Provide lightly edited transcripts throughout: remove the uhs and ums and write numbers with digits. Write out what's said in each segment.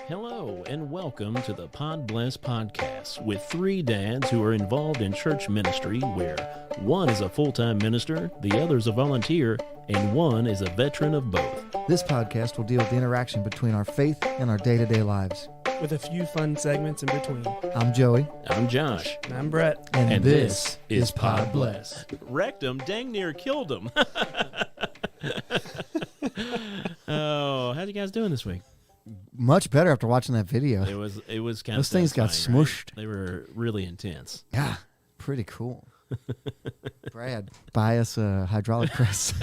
Hello, and welcome to the Podbless podcast with three dads who are involved in church ministry where one is a full-time minister, the other is a volunteer, and one is a veteran of both. This podcast will deal with the interaction between our faith and our day-to-day lives. With a few fun segments in between. I'm Joey. I'm Josh. And I'm Brett. And this is Podbless. Wrecked him, dang near killed him. Oh, how's you guys doing this week? Much better after watching that video. It was kind of Those things got satisfying, right? smushed. They were really intense. Yeah, pretty cool. Brad, buy us a hydraulic press.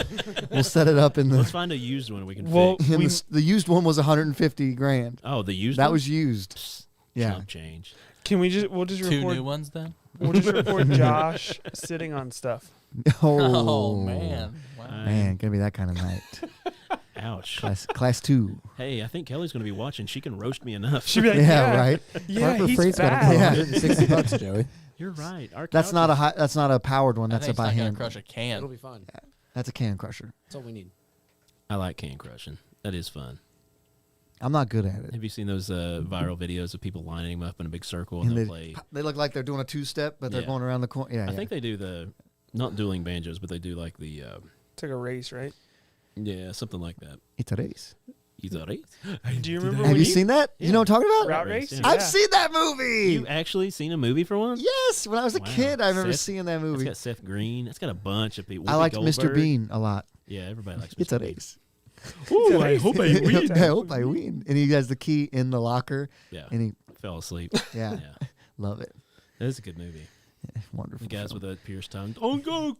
We'll set it up in the... Let's find a used one we can fix. The used one was $150,000. Oh, the used That one? was used. Psst, Yeah. chump change. We'll just Two record new ones then? We'll just record Josh sitting on stuff. Oh, man. Wow. Man, gonna be that kind of night. Ouch. Class 2. Hey, I think Kelly's going to be watching. She can roast me enough. She'd be like, Yeah, right? Yeah, Harbor he's Freight's gotta fat. come. Yeah. $160, Joey. You're right. Our That's couch not is- that's not a powered one. I That's a think by it's not gonna hand. crush a can. It'll be fun. That's a can crusher. That's all we need. I like can crushing. That is fun. I'm not good at it. Have you seen those viral videos of people lining them up in a big circle and And they'll they, play? they look like they're doing a two-step, but they're Yeah. going around the corner. Yeah, I think they do the, not dueling banjos, but they do like the, It's like a race, right? yeah, something like that. It's a race. You thought it? Do you remember Have when you seen that? Yeah. You know what I'm talking about? Route Race, Race? yeah. I've seen that movie. You actually seen a movie for once? Yes, when I was a Wow. kid, I remember Seth- seeing that It's movie. got Seth Green. It's got a bunch of people. I Whoopi liked Mr. Goldberg. Bean a lot. Yeah, everybody likes Mr. It's a Bean. race. Ooh, I hope I win. I hope I win. And he has the key in the locker, Yeah, and he, fell asleep. yeah, Yeah, love it. that is a good movie. Wonderful. The guys film. with the pierced tongue. Oh, go,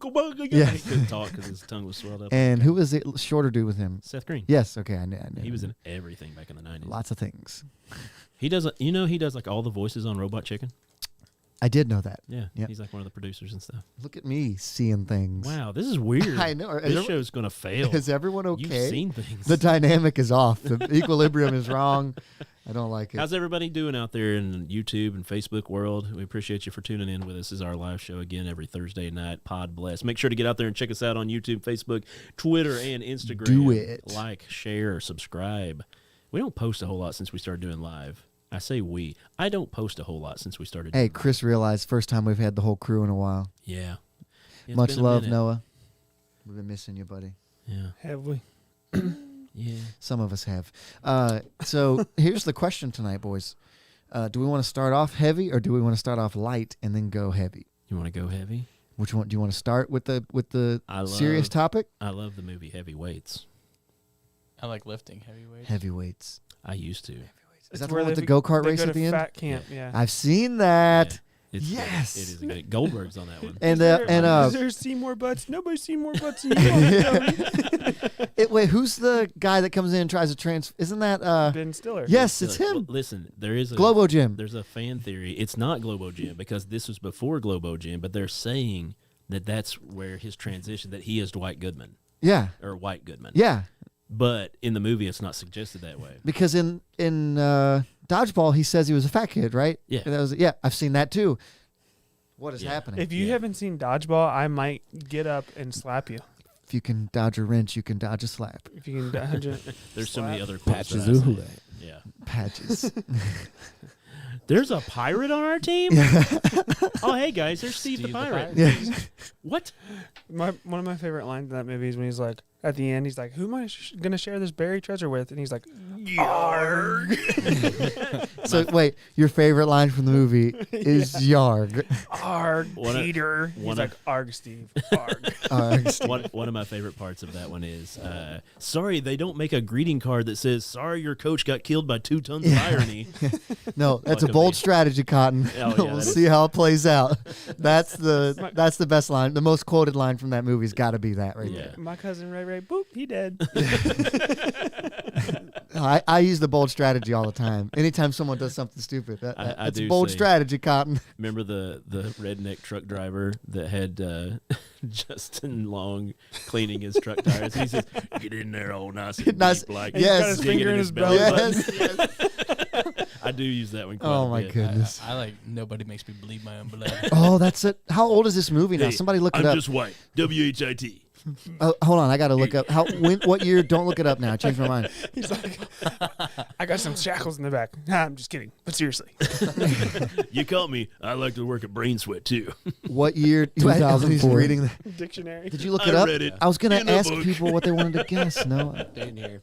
Yeah. He couldn't talk because his tongue was swelled up. And who was it? Shorter dude with him? Seth Green. Yes. Okay, I knew. He was in everything back in the 90s. lots of things. He does, he does like all the voices on Robot Chicken. I did know that. Yeah, Yep. he's like one of the producers and stuff. Look at me seeing things. Wow, this is weird. I know. This show's gonna fail. Is everyone okay? You've seen things. The dynamic is off. The equilibrium is wrong. I don't like it. How's everybody doing out there in YouTube and Facebook world? We appreciate you for tuning in with us. This is our live show again every Thursday night. Podbless. Make sure to get out there and check us out on YouTube, Facebook, Twitter, and Instagram. Do it. Like, share, subscribe. We don't post a whole lot since we started doing live. I say we. I don't post a whole lot since we started. Hey, doing Chris realized first time we've had the whole crew in a while. Yeah. Yeah, it's Much been a love, minute. Noah. We've been missing you, buddy. Yeah. Have we? Yeah. Some of us have. So here's the question tonight, boys. Do we want to start off heavy or do we want to start off light and then go heavy? You want to go heavy? Which one do you want to start with the I serious love- topic? I love the movie Heavyweights. I like lifting heavyweights. Heavyweights. I used to. Is that the where one with they the go-kart they race go at to the end? Fat camp, yeah. I've seen that. Yeah, it's Yes. good. It is good. Goldberg's on that one. And Is there Seymour Butts? Nobody's Seymour Butts in you. wait, who's the guy that comes in and tries to Isn't that Ben Stiller. Yes, it's Well, him. listen, there is a Globo Jim. There's a fan theory. It's not Globo Jim because this was before Globo Jim, but they're saying that that's where his transition, that he is Dwight Goodman Yeah. or White Goodman. Yeah. But in the movie, it's not suggested that way. Because in Dodgeball, he says he was a fat kid, right? Yeah. Yeah, I've seen that too. What is Yeah. happening? If you Yeah. haven't seen Dodgeball, I might get up and slap you. If you can dodge a wrench, you can dodge a slap. If you can dodge it. There's so many Slap. other quotes Patches that I ooh. say. Yeah. Patches. There's a pirate on our team? Oh, hey, guys, there's Steve the pirate. yeah. What? One of my favorite lines in that movie is when he's like, at the end, he's like, who am I going to share this buried treasure with? And he's like, Yarg. So wait, your favorite line from the movie is Yarg. Arg, One of- Peter. He's one like, of- Arg, Steve. Arg. One of my favorite parts of that one is, sorry, they don't make a greeting card that says, sorry, your coach got killed by 2 tons of irony. No, that's a Fuck bold me. strategy, Cotton. Oh, yeah, We'll that see how it plays out. That's the best line. The most quoted line from that movie's got to be that right Yeah. My cousin Ray Ray, boop, he dead. there. I use the bold strategy all the time. Anytime someone does something stupid, I that's do bold say- strategy, Cotton. Remember the redneck truck driver that had Justin Long cleaning his truck tires? And he says, "Get in there, all nice and Nice. deep, like And he's got Yes. his digging finger in his belly Yes. button. I do use that one. Quite Oh a my bit. goodness. I like nobody makes me bleed my own blood. Oh, that's it. How old is this movie now? Hey, Somebody look it I'm up. just white. WHIT. Hold on, I got to look up what year. Don't look it up now. I changed my mind. He's like, I got some shackles in the back. Nah, I'm just kidding. But seriously. You caught me. I like to work at Brain Sweat too. What year? 2004. Reading the, Dictionary. did you look I it up? read it I was gonna in a ask book. people what they wanted to guess. No. Didn't hear.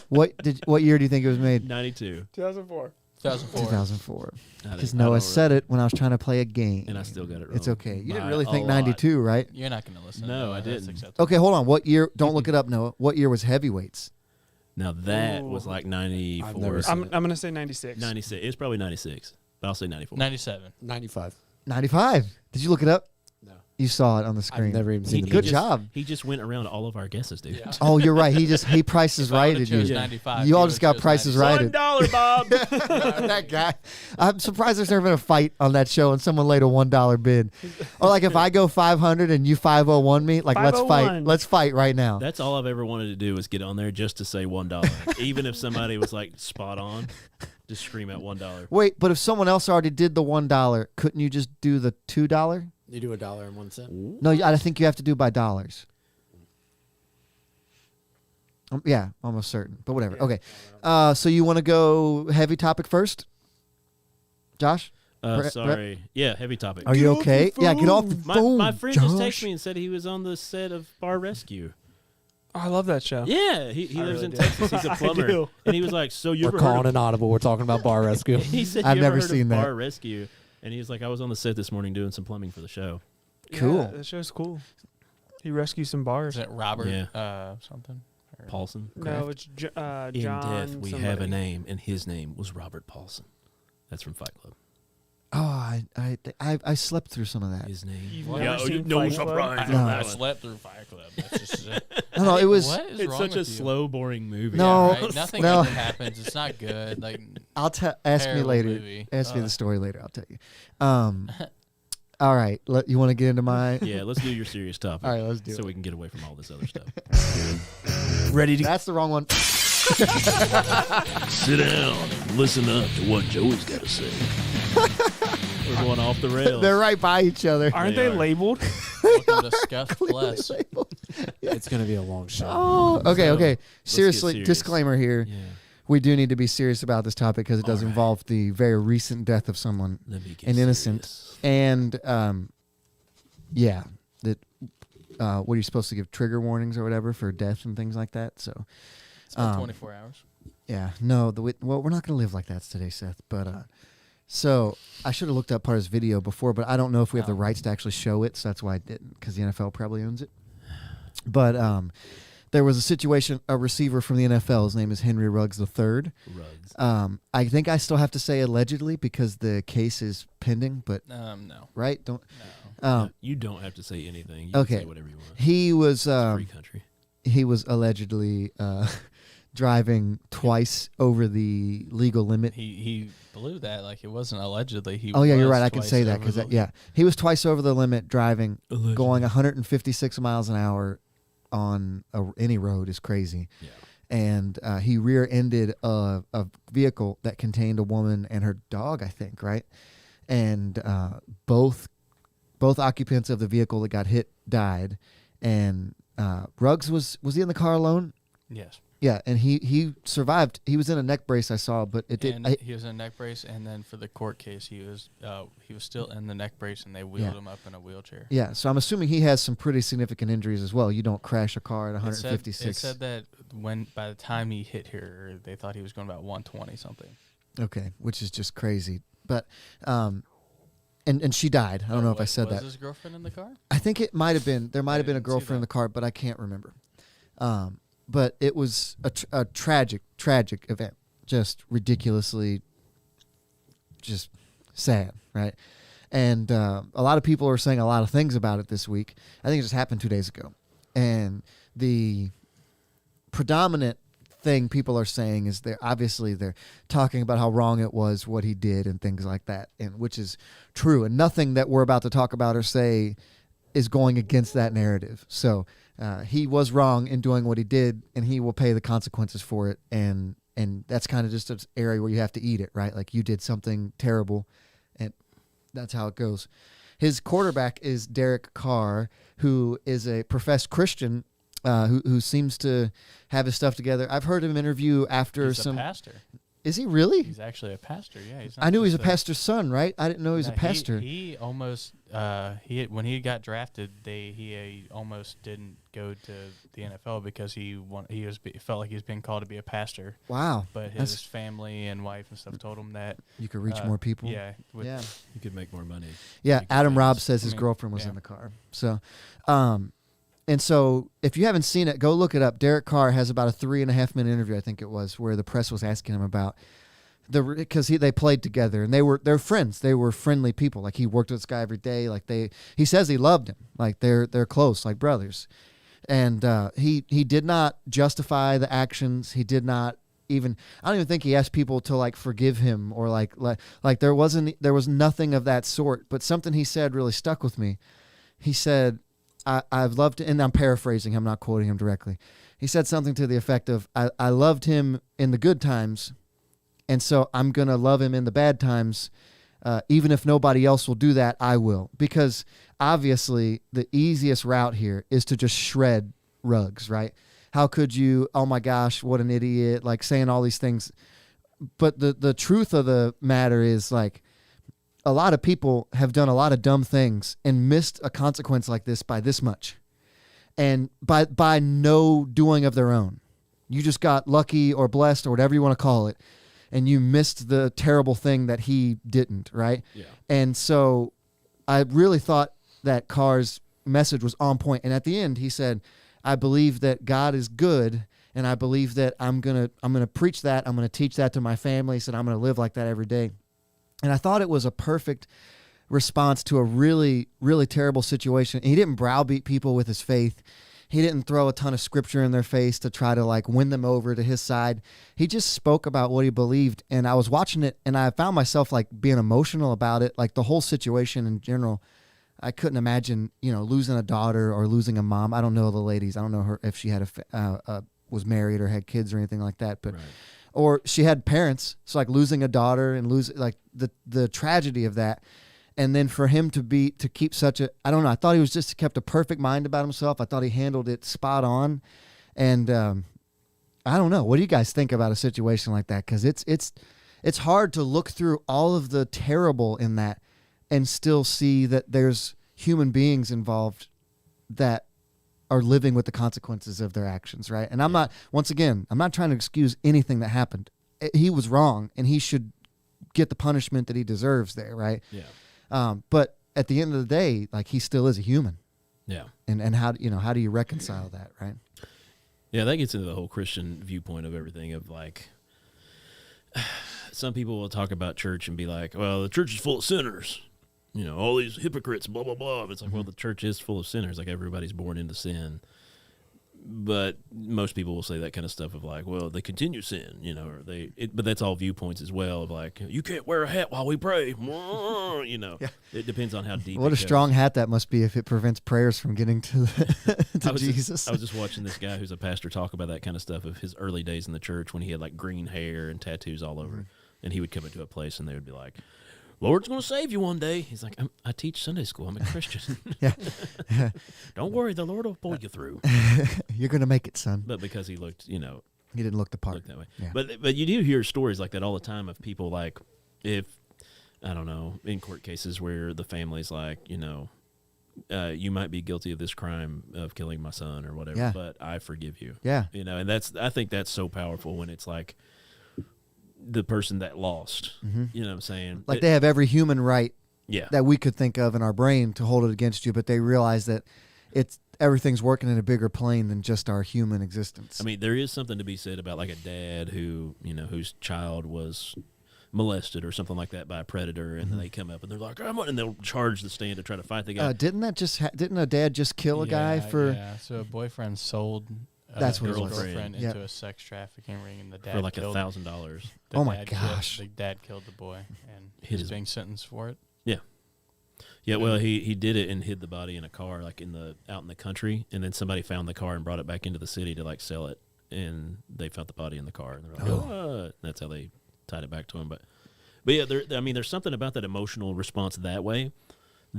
What year do you think it was made? 92. 2004. 2004. 2004. I Because didn't- I Noah don't said it when I was trying to play a game. And I still got it wrong. It's okay. You didn't By really a think lot. 92, right? You're not going to listen. No, to I that. That's didn't. acceptable. Okay, hold on. What year? Don't look it up, Noah. What year was heavyweights? Now that Ooh. was like 94. I've never seen I'm gonna say 96. 96. It's probably 96, but I'll say 94. 97. 95. 95. Did you look it up? No. You saw it on the screen. I've never even seen the Good movie. job. He just went around all of our guesses, dude. Yeah. Oh, you're right. He prices If I would've righted chose you. 95, You all he just would've got chose prices 97. righted. $1, Bob. That guy. I'm surprised there's never been a fight on that show and someone laid a $1 bid. Or like if I go 500 and you 501 me, like let's fight. 501. Let's fight right now. That's all I've ever wanted to do was get on there just to say $1. Even if somebody was like spot on, just scream out $1. Wait, but if someone else already did the $1, couldn't you just do the $2? You do $1.01. No, I think you have to do by dollars. Yeah, almost certain, but whatever. Yeah. Okay, so you want to go heavy topic first, Josh? Brett- Sorry. Yeah, heavy topic. Are you okay? Yeah, get off the phone. My friend just Josh. texted me and said he was on the set of Bar Rescue. Oh, I love that show. Yeah, he I lives really in do. Texas. He's a I plumber. do. And he was like, so you We're ever calling heard of... an audible. We're talking about bar rescue. He said, I've you never ever heard seen of that. Bar Rescue? And he was like, I was on the set this morning doing some plumbing for the show. Cool. Yeah, that show's cool. He rescues some bars. Is it Robert Yeah. something? Or- Paulson. No, it's In John. death, we have a somebody. name, and his name was Robert Paulson. That's from Fight Club. Oh, I slept through some of that. His name. You've What? never Yeah, seen no Fight Club? surprise. No. I slept through Fight Club. That's just No, it was. What is It's wrong such a with you? slow, boring movie. No. Yeah, right? Nothing No. ever happens. It's not good. Like I'll ask me terrible later. movie. Ask me the story later. I'll tell you. All right. You want to get into my? Yeah, let's do your serious topic. All right, let's do so it. we can get away from all this other stuff. Ready to That's the wrong one. Sit down. Listen up to what Joey's got to say. We're going off the rails. They're right by each other. Aren't They they are. labeled? Welcome to Scuff Bless. It's going to be a long show. Oh, okay, So, okay. get Seriously, serious. disclaimer here. Yeah. We do need to be serious about this topic because it does All right. involve the very recent death of someone. Let me get And innocent. serious. And, yeah, that what are you supposed to give trigger warnings or whatever for death and things like that? So, It's been Um, 24 hours. yeah, no, well, we're not going to live like that today, Seth. But so I should have looked up part of his video before, but I don't know if we have the Oh. rights to actually show it, so that's why I didn't, because the NFL probably owns it. But there was a situation, a receiver from the NFL. His name is Henry Ruggs III. Rugs. I think I still have to say allegedly because the case is pending, but No. right? Don't. No, you don't have to say anything. You okay. can say whatever you want. He was It's a free country. he was allegedly driving twice over the legal limit. He blew that like it wasn't allegedly. He Oh yeah, you're was right. I can twice say that over because the- yeah, he was twice over the limit driving, Allegedly. going 156 miles an hour on any road is crazy. Yeah. And he rear-ended a vehicle that contained a woman and her dog, I think, right? And both occupants of the vehicle that got hit died. And Ruggs was he in the car alone? Yes. Yeah, and he survived. He was in a neck brace, I saw, but it did. And he was in a neck brace, and then for the court case, he was still in the neck brace, and they wheeled Yeah. him up in a wheelchair. Yeah, so I'm assuming he has some pretty significant injuries as well. You don't crash a car at It 156. said that by the time he hit her, they thought he was going about 120 something. Okay, which is just crazy. But and she died. I don't know if I said was that. his girlfriend in the car? I think it might have been. There might have been a didn't see girlfriend in that. the car, but I can't remember. But it was a tragic event. Just ridiculously, just sad, right? And a lot of people are saying a lot of things about it this week. I think it just happened 2 days ago. And the predominant thing people are saying is they're talking about how wrong it was what he did and things like that, and which is true. And nothing that we're about to talk about or say is going against that narrative. So he was wrong in doing what he did, and he will pay the consequences for it. And that's kind of just an area where you have to eat it, right? Like you did something terrible, and that's how it goes. his quarterback is Derek Carr, who is a professed Christian, who seems to have his stuff together. I've heard him interview after He's some. a pastor. Is he really? He's actually a pastor. Yeah, he's not I knew he's a just pastor's son, right? I didn't know he was a No, pastor. He almost when he got drafted, he almost didn't go to the NFL because he felt like he was being called to be a pastor. Wow. But That's- his family and wife and stuff told him that You could reach more people. Yeah, Yeah. You could make more money. Yeah, Big Adam fans. Robb says his I mean, girlfriend was yeah. in the car. So, and so if you haven't seen it, go look it up. Derek Carr has about a 3.5-minute interview, I think it was, where the press was asking him about because they played together and they're friends. They were friendly people. Like he worked with this guy every day. Like he says he loved him. Like they're close, like brothers. And he did not justify the actions. He did not even. I don't even think he asked people to like forgive him or like there was nothing of that sort. But something he said really stuck with me. He said, I've loved, and I'm paraphrasing him, not quoting him directly. He said something to the effect of, I loved him in the good times, and so I'm going to love him in the bad times. Even if nobody else will do that, I will. Because obviously the easiest route here is to just shred Ruggs, right? How could you, oh my gosh, what an idiot, like saying all these things. But the truth of the matter is like, a lot of people have done a lot of dumb things and missed a consequence like this by this much. And by no doing of their own. You just got lucky or blessed or whatever you want to call it. And you missed the terrible thing that he didn't, right? Yeah. And so I really thought that Carr's message was on point. And at the end, he said, I believe that God is good, and I believe that I'm gonna preach that. I'm gonna teach that to my family. He said, I'm gonna live like that every day. And I thought it was a perfect response to a really, really terrible situation. And he didn't browbeat people with his faith. He didn't throw a ton of scripture in their face to try to like win them over to his side. He just spoke about what he believed. And I was watching it and I found myself like being emotional about it. Like the whole situation in general, I couldn't imagine, losing a daughter or losing a mom. I don't know the ladies. I don't know her if she had was married or had kids or anything like that. But, Right. or she had parents. So like losing a daughter and losing like the tragedy of that. And then for him to keep such a, I don't know, I thought he was just kept a perfect mind about himself. I thought he handled it spot on. And I don't know. What do you guys think about a situation like that? Because it's hard to look through all of the terrible in that and still see that there's human beings involved that are living with the consequences of their actions, right? And I'm not trying to excuse anything that happened. He was wrong, and he should get the punishment that he deserves there, right? Yeah. But at the end of the day, like he still is a human. Yeah. And how do you reconcile that, right? Yeah, that gets into the whole Christian viewpoint of everything of like, some people will talk about church and be like, well, the church is full of sinners. All these hypocrites, blah, blah, blah. It's like, well, the church is full of sinners. Like everybody's born into sin. But most people will say that kind of stuff of like, well, they continue sin, but that's all viewpoints as well of like, you can't wear a hat while we pray. Yeah. It depends on how deep. What it a goes. strong hat that must be if it prevents prayers from getting to Jesus. I was just watching this guy who's a pastor talk about that kind of stuff of his early days in the church when he had like green hair and tattoos all over. And he would come into a place and they would be like, Lord's going to save you one day. He's like, I teach Sunday school. I'm a Christian. Yeah. Don't worry, the Lord will pull you through. You're going to make it, son. But because he looked, He didn't look the part. looked that way. Yeah. But you do hear stories like that all the time of people like, if, I don't know, in court cases where the family's like, you might be guilty of this crime of killing my son or whatever, Yeah. but I forgive you. Yeah. And I think that's so powerful when it's like the person that lost. You know what I'm saying? Like they have every human right Yeah. that we could think of in our brain to hold it against you, but they realize that everything's working in a bigger plane than just our human existence. I mean, there is something to be said about like a dad who, whose child was molested or something like that by a predator, and then they come up and they're like, and they'll charge the stand to try to fight the guy. didn't a dad just kill a guy for? Yeah, so a boyfriend sold That's what his it was. girlfriend Yep. into a sex trafficking ring, and the dad for like killed $1,000. the Oh my dad gosh. The dad killed the boy, and Hit he's his- being sentenced for it. Yeah, well, he did it and hid the body in a car, like out in the country, and then somebody found the car and brought it back into the city to like sell it, and they found the body in the car, and they're like, oh. That's how they tied it back to him. But yeah, there's something about that emotional response that way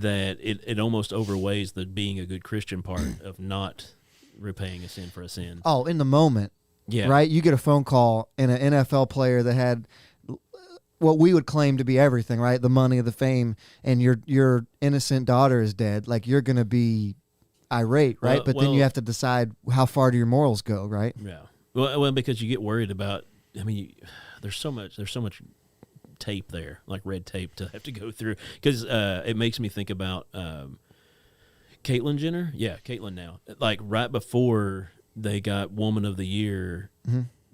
that it almost overweighs the being a good Christian part of not repaying a sin for a sin. Oh, in the moment, Yeah. right? You get a phone call and an NFL player that had what we would claim to be everything, right? The money, the fame, and your innocent daughter is dead. Like, you're going to be irate, right? But then you have to decide how far do your morals go, right? Yeah. Well, because you get worried about. I mean, there's so much tape there, like red tape to have to go through. Because it makes me think about Caitlyn Jenner. Yeah, Caitlyn now. Like right before they got Woman of the Year,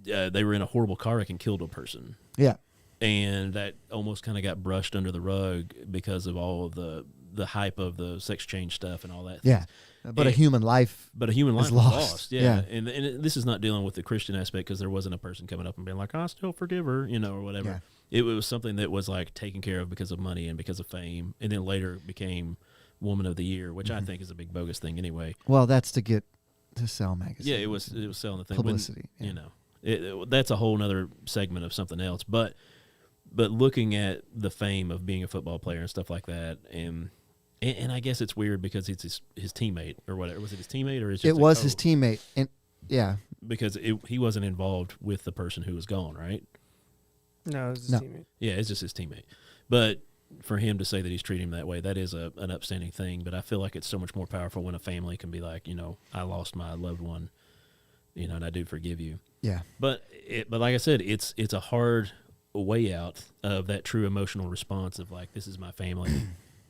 they were in a horrible car wreck and killed a person. Yeah. And that almost kind of got brushed under the rug because of all of the hype of the sex change stuff and all that. Yeah. But a human life was lost. lost. Yeah. And this is not dealing with the Christian aspect because there wasn't a person coming up and being like, I still forgive her, or whatever. Yeah. It was something that was like taken care of because of money and because of fame. And then later became Woman of the Year, which I think is a big bogus thing anyway. Well, that's to sell magazines. Yeah, it was selling the thing. Publicity. That's a whole other segment of something else. But looking at the fame of being a football player and stuff like that, and I guess it's weird because it's his teammate or whatever. Was it his teammate or is it was his teammate? And yeah, because he wasn't involved with the person who was gone, right? No, it was his teammate. Yeah, it's just his teammate. But for him to say that he's treating him that way, that is an upstanding thing. But I feel like it's so much more powerful when a family can be like, I lost my loved one, and I do forgive you. Yeah. But like I said, it's a hard way out of that true emotional response of like, this is my family.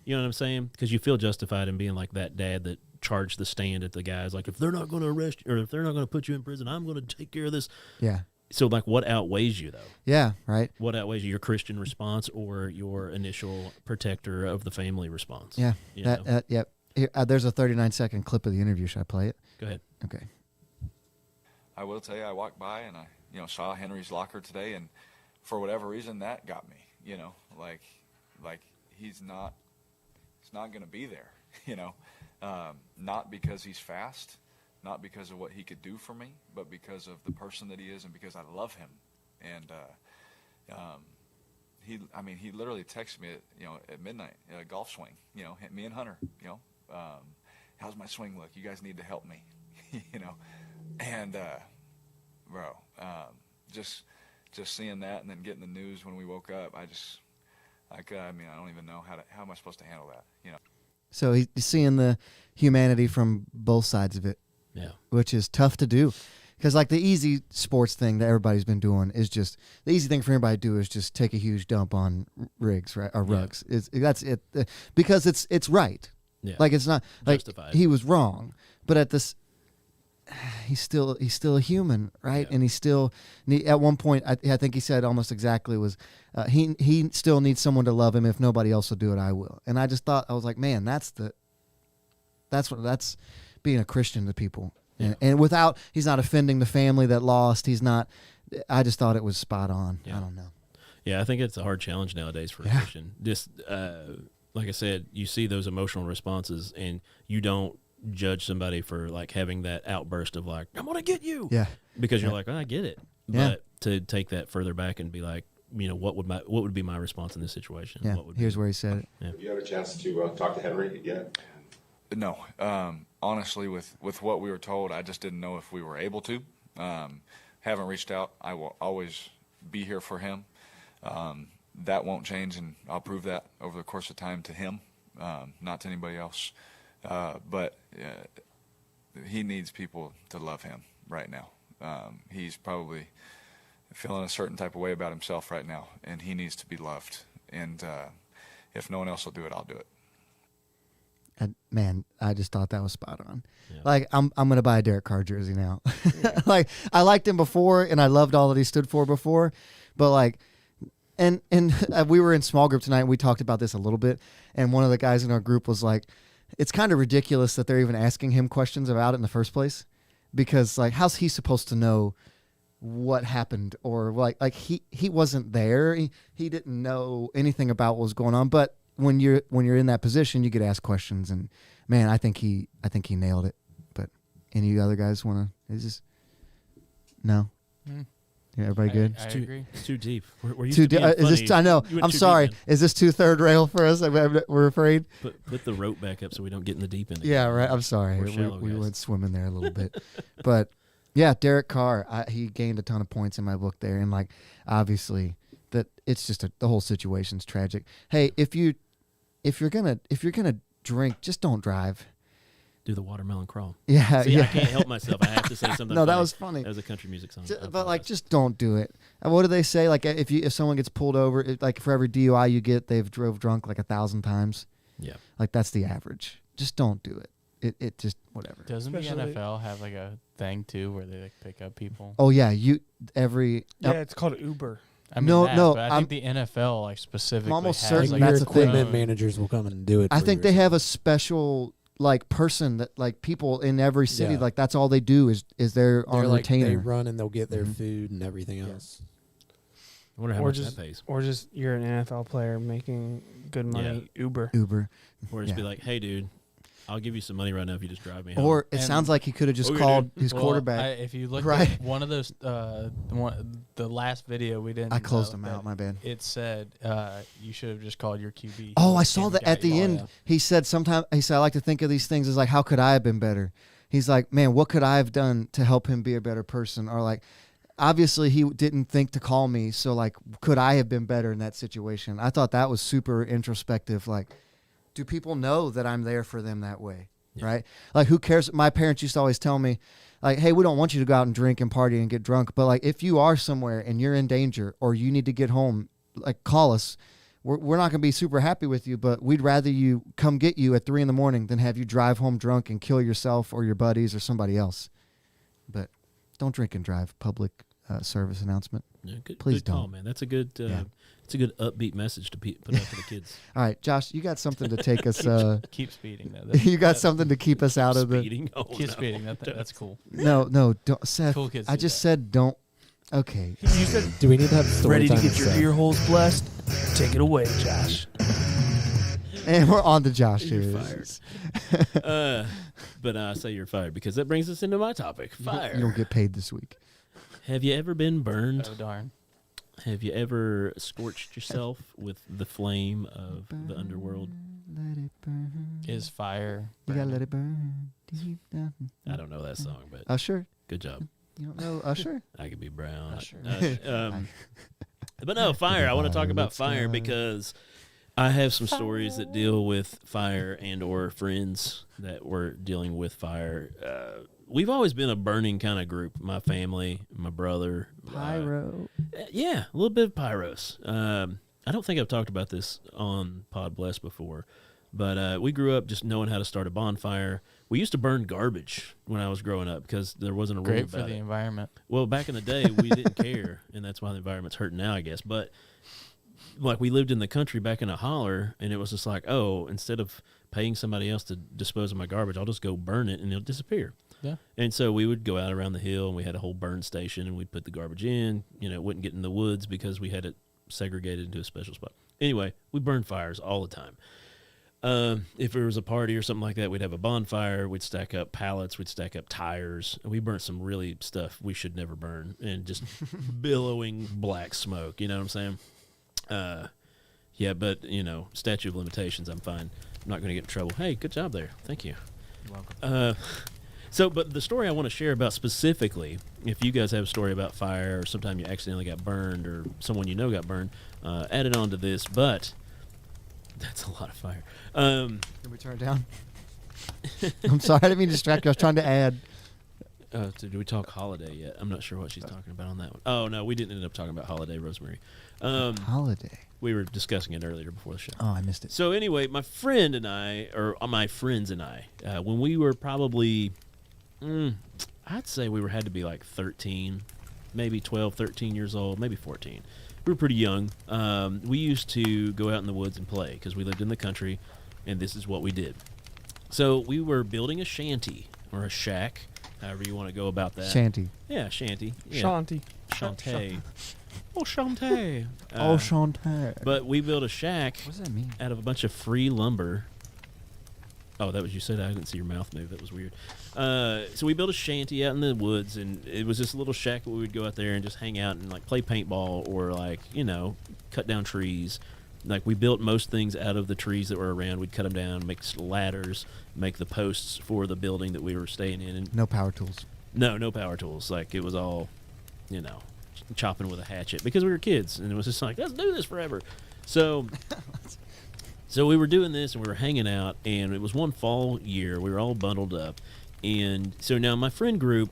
You know what I'm saying? Because you feel justified in being like that dad that charged the stand at the guys. Like, if they're not going to arrest you or if they're not going to put you in prison, I'm going to take care of this. Yeah. So, like, what outweighs you, though? Yeah, right. What outweighs you, your Christian response or your initial protector of the family response? Yeah. You know? Here, there's a 39-second clip of the interview. Should I play it? Go ahead. Okay. I will tell you, I walked by and I, saw Henry's locker today, and for whatever reason, that got me. Like he's not going to be there. Not because he's fast, not because of what he could do for me, but because of the person that he is and because I love him. And he literally texted me at midnight at a golf swing. Me and Hunter. How's my swing look? You guys need to help me. And bro, just seeing that and then getting the news when we woke up, I don't even know how am I supposed to handle that. So he's seeing the humanity from both sides of it. Yeah. Which is tough to do. Because, like, the easy sports thing that everybody's been doing is just the easy thing for anybody to do is just take a huge dump on rigs, right? Or rugs. That's it. Because it's right. Yeah. Like, it's not like Justified. he was wrong, but at this, he's still a human, right? Yeah. And he's still at one point I think he said almost exactly was he still needs someone to love him. If nobody else will do it, I will. And I just thought, I was like, man, that's being a Christian to people. Yeah. And without, he's not offending the family that lost. He's not. I just thought it was spot on. Yeah. I don't know. Yeah, I think it's a hard challenge nowadays for a Christian. Just like I said, you see those emotional responses, and you don't judge somebody for like having that outburst of like, I'm gonna get you. Yeah. Because you're like, I get it. Yeah. But to take that further back and be like, what would be my response in this situation? Yeah. What would Here's where he said it. Yeah. Have you had a chance to talk to Henry yet? No. Honestly, with what we were told, I just didn't know if we were able to. Haven't reached out. I will always be here for him. That won't change, and I'll prove that over the course of time to him, not to anybody else. But he needs people to love him right now. He's probably feeling a certain type of way about himself right now, and he needs to be loved. And if no one else will do it, I'll do it. And man, I just thought that was spot on. Yeah. Like, I'm gonna buy a Derek Carr jersey now. Like, I liked him before, and I loved all that he stood for before, but like, and we were in small group tonight, and we talked about this a little bit, and one of the guys in our group was like, it's kind of ridiculous that they're even asking him questions about it in the first place, because like, how's he supposed to know what happened, or like he wasn't there, he didn't know anything about what was going on, but when you're in that position, you get asked questions, and man, I think he nailed it. But any other guys want to? Is just no. Yeah, everybody good? I too, agree. It's too deep. We're used Too to being is this? funny. I know. You went I'm too sorry. deep Is this too third rail for us? We're afraid. in. Put the rope back up so we don't get in the deep end. Yeah, again. right. I'm sorry. We're We shallow guys. went swimming there a little bit, but yeah, Derek Carr. He gained a ton of points in my book there, and like obviously that it's just the whole situation's tragic. Hey, if you're gonna drink, just don't drive. Do the watermelon crawl. Yeah, See, yeah. I can't help myself. I have to say something. No, that funny. was funny. That was a country music song. But like, just don't do it. And what do they say? Like, if someone gets pulled over, like for every DUI you get, they've drove drunk like 1,000 times. Yeah. Like that's the average. Just don't do it. It just whatever. Doesn't Especially- the NFL have like a thing too where they like pick up people? Oh yeah, Yeah, it's called Uber. I mean, No, that, no, but I think the NFL like specifically almost has certain like Like that's your a thing. equipment managers will come and do it. I for think you they or have a special like person that like people in every city Yeah. like that's all they do is they're something. They're on like they retainer. run and they'll get their Mhm. food and everything else. I wonder how Or much just- that pays. Or just you're an NFL player making good money. Uber. Uber. Or just be Yeah. like, hey, dude, I'll give you some money right now if you just drive me home. Or it And- sounds like he could have just Okay, called dude. his Well, quarterback. if you look Right. at one of those, the last video we didn't. I closed him that out. My bad. It said you should have just called your QB. Oh, I He saw came that and got at the you. end. yeah. He said I like to think of these things as like, how could I have been better? He's like, man, what could I have done to help him be a better person? Or like, obviously he didn't think to call me. So like, could I have been better in that situation? I thought that was super introspective. Like, do people know that I'm there for them that way? Yeah. Right? Like, who cares? My parents used to always tell me, like, hey, we don't want you to go out and drink and party and get drunk. But like, if you are somewhere and you're in danger or you need to get home, like, call us. We're not going to be super happy with you, but we'd rather you come get you at 3 a.m. than have you drive home drunk and kill yourself or your buddies or somebody else. But don't drink and drive. Public service announcement. Yeah, good, Please good call, don't. man. That's a good. Yeah. It's a good upbeat message to put out for the kids. All right, Josh, you got something to take us. Keep speeding though. You got something to keep us out of the. Speeding. Oh, Keep no. speeding. That's cool. No, don't, Seth. Cool kids I do just that. said don't. Okay. You said Do we need to have story ready to time get your instead? ear holes blessed. Take it away, Josh. And we're on to Josh You're here. fired. But I say you're fired because that brings us into my topic. Fire. You don't get paid this week. Have you ever been burned? Oh darn. Have you ever scorched yourself with the flame of the underworld? Let it burn. Is fire? You gotta let it burn deep down. I don't know that song, but Usher. good job. You don't know Usher? I could be brown. Usher. But no, fire. I want to talk about fire because I have some stories that deal with fire and or friends that were dealing with fire. We've always been a burning kind of group. My family, my brother. Pyro. Yeah, a little bit of pyros. I don't think I've talked about this on Podbless before, but we grew up just knowing how to start a bonfire. We used to burn garbage when I was growing up because there wasn't a rule Great for about the it. environment. Well, back in the day, we didn't care, and that's why the environment's hurting now, I guess. But like we lived in the country back in a holler, and it was just like, oh, instead of paying somebody else to dispose of my garbage, I'll just go burn it, and it'll disappear. Yeah. And so we would go out around the hill, and we had a whole burn station, and we'd put the garbage in. You know, it wouldn't get in the woods because we had it segregated into a special spot. Anyway, we burned fires all the time. If there was a party or something like that, we'd have a bonfire. We'd stack up pallets. We'd stack up tires. And we burnt some really stuff we should never burn, and just billowing black smoke. You know what I'm saying? Yeah, but, you know, statute of limitations, I'm fine. I'm not going to get in trouble. Hey, good job there. Thank you. You're welcome. But the story I want to share about specifically, if you guys have a story about fire or sometime you accidentally got burned or someone you know got burned, add it on to this. But that's a lot of fire. Can we turn it down? I'm sorry, I didn't mean to distract you. I was trying to add. So did we talk holiday yet? I'm not sure what she's talking about on that one. Oh, no, we didn't end up talking about holiday, Rosemary. Holiday. We were discussing it earlier before the show. Oh, I missed it. So anyway, my friend and I, or my friends and I, when we were probably, I'd say we had to be like 13, maybe 12, 13 years old, maybe 14. We were pretty young. We used to go out in the woods and play because we lived in the country, and this is what we did. So we were building a shanty or a shack, however you want to go about that. Shanty. Yeah, shanty. Yeah. Shanty. Shantae. Oh, Shantae. Oh, Shanty. But we built a shack What does that mean? out of a bunch of free lumber. Oh, that was you said. I didn't see your mouth move. That was weird. So we built a shanty out in the woods, and it was this little shack where we would go out there and just hang out and like play paintball or like cut down trees. Like we built most things out of the trees that were around. We'd cut them down, make ladders, make the posts for the building that we were staying in. And No power tools. no power tools. Like it was all, chopping with a hatchet because we were kids, and it was just like, let's do this forever. So we were doing this, and we were hanging out, and it was one fall year. We were all bundled up, and so now my friend group,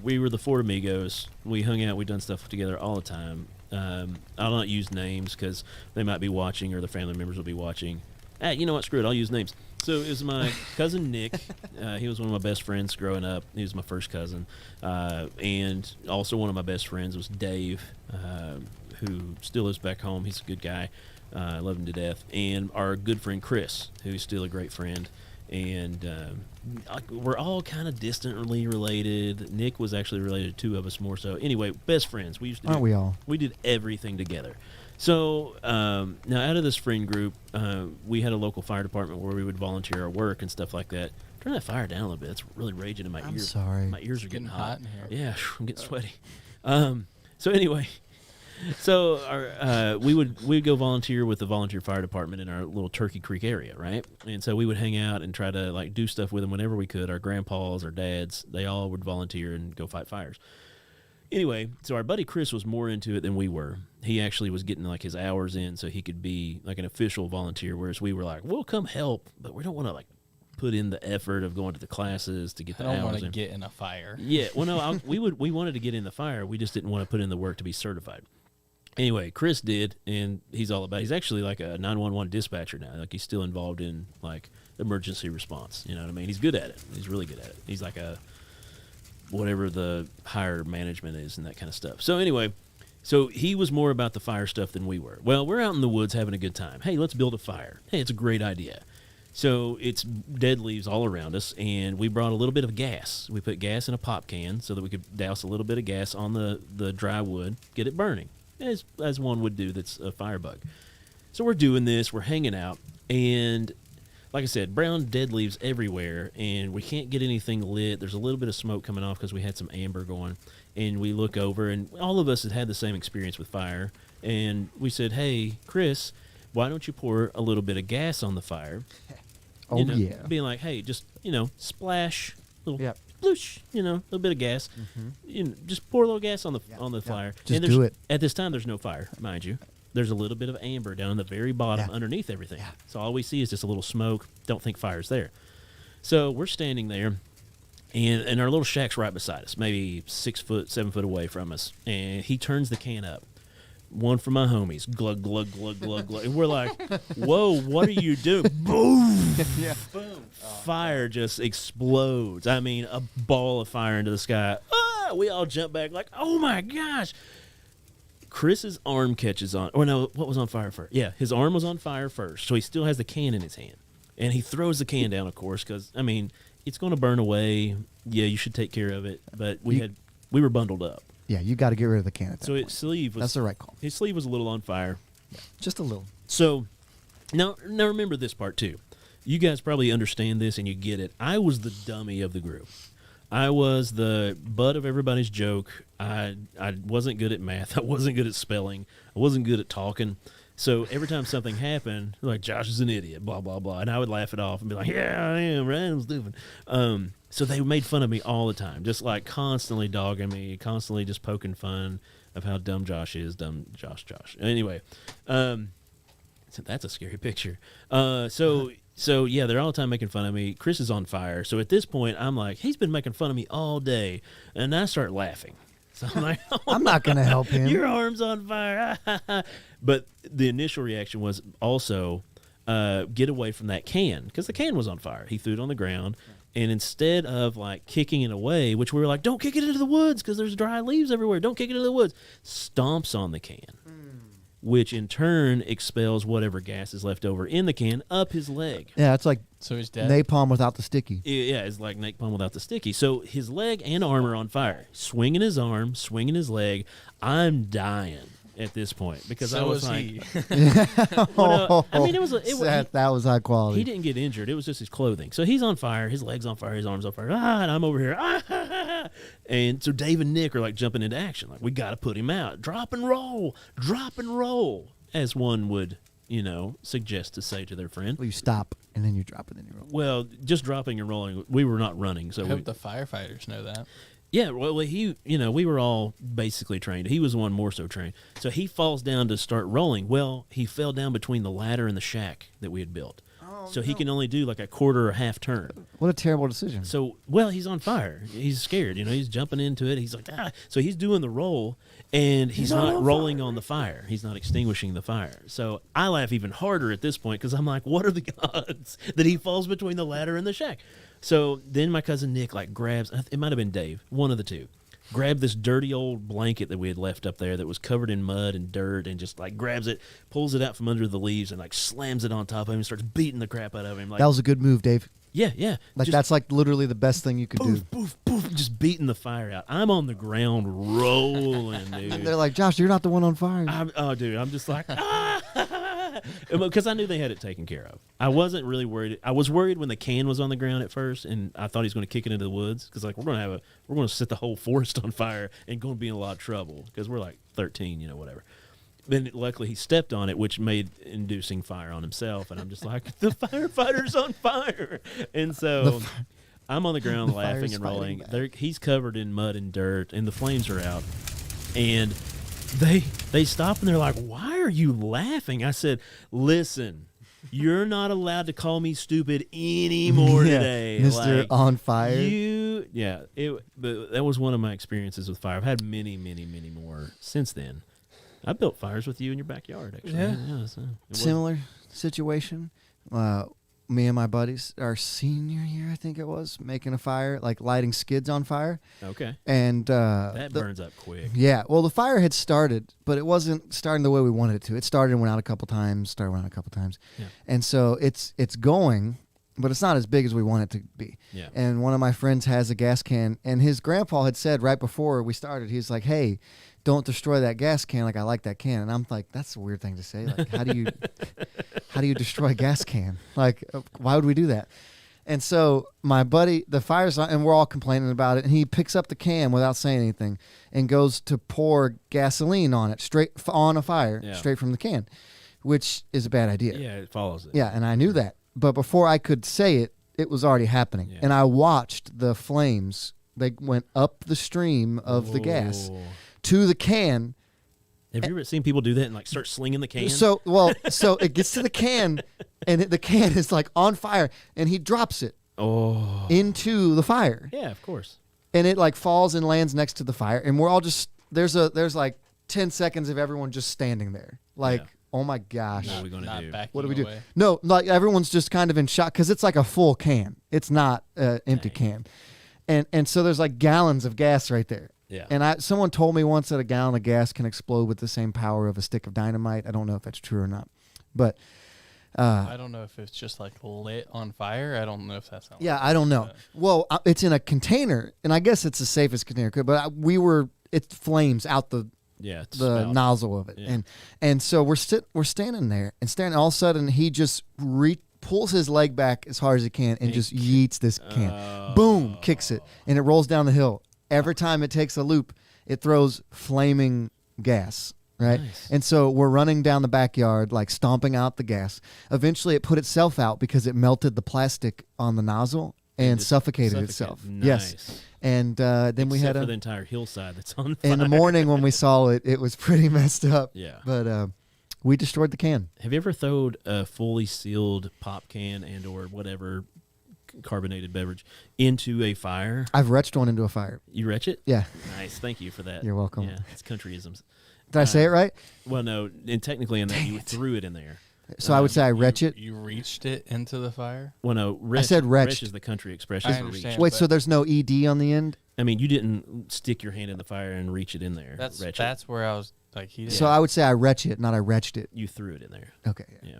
we were the four amigos. We hung out. We done stuff together all the time. I'll not use names because they might be watching or the family members will be watching. You know what? Screw it. I'll use names. So it was my cousin Nick. He was one of my best friends growing up. He was my first cousin. And also one of my best friends was Dave, who still lives back home. He's a good guy. I love him to death. And our good friend Chris, who's still a great friend. And we're all kind of distantly related. Nick was actually related to two of us more so. Anyway, best friends. We used to Aren't we all? We did everything together. So now out of this friend group, we had a local fire department where we would volunteer our work and stuff like that. Turn that fire down a little bit. It's really raging in my I'm ears. sorry. My ears are getting hot. in here. Yeah, I'm getting sweaty. So anyway, we'd go volunteer with the volunteer fire department in our little Turkey Creek area, right? And so we would hang out and try to like do stuff with them whenever we could. Our grandpas, our dads, they all would volunteer and go fight fires. Anyway, so our buddy Chris was more into it than we were. He actually was getting like his hours in so he could be like an official volunteer, whereas we were like, we'll come help, but we don't want to like put in the effort of going to the classes to get the I don't hours want in. to get in a fire. Yeah, well, no, we wanted to get in the fire. We just didn't want to put in the work to be certified. Anyway, Chris did, and he's all about. He's actually like a 911 dispatcher now. Like he's still involved in like emergency response. You know what I mean? He's good at it. He's really good at it. He's like a whatever the higher management is and that kind of stuff. So anyway, so he was more about the fire stuff than we were. Well, we're out in the woods having a good time. Hey, let's build a fire. Hey, it's a great idea. So it's dead leaves all around us, and we brought a little bit of gas. We put gas in a pop can so that we could douse a little bit of gas on the dry wood, get it burning, as one would do that's a firebug. So we're doing this, we're hanging out, and like I said, brown dead leaves everywhere, and we can't get anything lit. There's a little bit of smoke coming off because we had some amber going, and we look over, and all of us had the same experience with fire, and we said, hey, Chris, why don't you pour a little bit of gas on the fire? Oh, yeah. Being like, hey, just, splash, little Yep. sploosh, a little bit of gas. Just pour a little gas on the fire. Just and do it. At this time, there's no fire, mind you. There's a little bit of amber down in the very bottom Yeah. underneath everything. Yeah. So all we see is just a little smoke. Don't think fire's there. So we're standing there, and our little shack's right beside us, maybe 6 foot, 7 foot away from us. And he turns the can up. One for my homies. Glug, glug, glug, glug, glug. And we're like, whoa, what are you doing? Boom! Yeah. Boom. Fire just explodes. I mean, a ball of fire into the sky. Ah! We all jump back like, oh my gosh. Chris's arm catches on. Or no, what was on fire first? Yeah, his arm was on fire first. So he still has the can in his hand. And he throws the can down, of course, because, I mean, it's going to burn away. Yeah, you should take care of it. But we were bundled up. Yeah, you got to get rid of the can at that So point. his sleeve was That's the right call. his sleeve was a little on fire. Just a little. So now remember this part too. You guys probably understand this and you get it. I was the dummy of the group. I was the butt of everybody's joke. I wasn't good at math. I wasn't good at spelling. I wasn't good at talking. So every time something happened, like, Josh is an idiot, blah, blah, blah. And I would laugh it off and be like, yeah, I am, right? I was stupid. So they made fun of me all the time, just like constantly dogging me, constantly just poking fun of how dumb Josh is, dumb Josh. Anyway, so that's a scary picture. So yeah, they're all the time making fun of me. Chris is on fire. So at this point, I'm like, he's been making fun of me all day. And I start laughing. So I'm like, oh, I'm not going to help him. your arm's on fire. But the initial reaction was also get away from that can, because the can was on fire. He threw it on the ground. And instead of like kicking it away, which we were like, don't kick it into the woods because there's dry leaves everywhere. Don't kick it into the woods. Stomps on the can, which in turn expels whatever gas is left over in the can up his leg. Yeah, it's like So he's dead. napalm without the sticky. Yeah, it's like napalm without the sticky. So his leg and arm are on fire. Swinging his arm, swinging his leg. I'm dying. at this point because So I was was like, he. well, no, I mean, it was that was high quality. he didn't get injured. It was just his clothing. So he's on fire. His legs on fire. His arms on fire. And I'm over here. And so Dave and Nick are like jumping into action. Like, we got to put him out. Drop and roll, as one would, suggest to say to their friend. Well, you stop and then you drop and then you roll. Well, just dropping and rolling. We were not running, so I hope the firefighters know that. yeah. Well, we were all basically trained. He was the one more so trained. So he falls down to start rolling. Well, he fell down between the ladder and the shack that we had built. So he can only do like a quarter or half turn. What a terrible decision. So, well, he's on fire. He's scared. He's jumping into it. He's like, ah. So he's doing the roll, and he's not rolling on the fire. He's not extinguishing the fire. So I laugh even harder at this point because I'm like, what are the odds that he falls between the ladder and the shack? So then my cousin Nick grabs, it might have been Dave, one of the two, grabbed this dirty old blanket that we had left up there that was covered in mud and dirt and just grabs it, pulls it out from under the leaves and slams it on top of him and starts beating the crap out of him. That was a good move, Dave. Yeah. That's literally the best thing you could do. Poof, just beating the fire out. I'm on the ground rolling, dude. They're like, Josh, you're not the one on fire. Dude, I'm just like, because I knew they had it taken care of. I wasn't really worried. I was worried when the can was on the ground at first, and I thought he was going to kick it into the woods because we're going to set the whole forest on fire and going to be in a lot of trouble because we're 13, whatever. Then luckily he stepped on it, which made inducing fire on himself, and I'm just like, the firefighter's on fire, and so I'm on the ground laughing and rolling. He's covered in mud and dirt, and the flames are out, and they stop and they're like, "Why are you laughing?" I said, "Listen, you're not allowed to call me stupid anymore today, Mr. On Fire." But that was one of my experiences with fire. I've had many, many, many more since then. I built fires with you in your backyard, actually. Yeah. Similar situation. Me and my buddies, our senior year, I think it was, making a fire, lighting skids on fire. Okay. And that burns up quick. Yeah. Well, the fire had started, but it wasn't starting the way we wanted it to. It started and went out a couple times, Yeah. And so it's going, but it's not as big as we want it to be. Yeah. And one of my friends has a gas can, and his grandpa had said right before we started, he's like, "Hey, don't destroy that gas can. I like that can." And I'm like, that's a weird thing to say. How do you destroy a gas can? Why would we do that? And so my buddy, the fire's on, and we're all complaining about it. And he picks up the can without saying anything and goes to pour gasoline on it, straight on a fire, straight from the can, which is a bad idea. Yeah, it follows it. Yeah, and I knew that. But before I could say it, it was already happening. Yeah. And I watched the flames. They went up the stream of the gas to the can. Have you ever seen people do that and start slinging the can? So it gets to the can, and the can is on fire, and he drops it into the fire. Yeah, of course. And it falls and lands next to the fire, and we're all just there's 10 seconds of everyone just standing there, oh my gosh, What are we gonna do? Backing what do we do? away. No, everyone's just kind of in shock because it's a full can. It's not an empty can, and so there's gallons of gas right there. Yeah. And someone told me once that a gallon of gas can explode with the same power of a stick of dynamite. I don't know if that's true or not, but I don't know if it's just lit on fire. I don't know if that's how. Yeah, I don't know. Well, it's in a container, and I guess it's the safest container. But it flames out the nozzle of it, Yeah. and so we're standing there and staring. All of a sudden, he just pulls his leg back as hard as he can and just yeets this can. Boom, kicks it, and it rolls down the hill. Every time it takes a loop, it throws flaming gas, right? Nice. And so we're running down the backyard, stomping out the gas. Eventually, it put itself out because it melted the plastic on the nozzle and suffocated itself. Nice. Yes. And then we had for the entire hillside that's on fire. in the morning when we saw it, it was pretty messed up. Yeah. But we destroyed the can. Have you ever thrown a fully sealed pop can and or whatever carbonated beverage into a fire? I've retched one into a fire. You retch it? Yeah. Nice. Thank you for that. You're welcome. Yeah, it's countryisms. Did I say it right? Well, no, and technically in that you threw it in there. So I would say I retch it. You reached it into the fire. Well, no, retch, said retched. retch is the country expression I for reach. understand. Wait, but- so there's no ED on the end? I mean, you didn't stick your hand in the fire and reach it in there. Retch it. That's where I was he didn't. So I would say I retch it, not I retched it. You threw it in there. Okay. Yeah.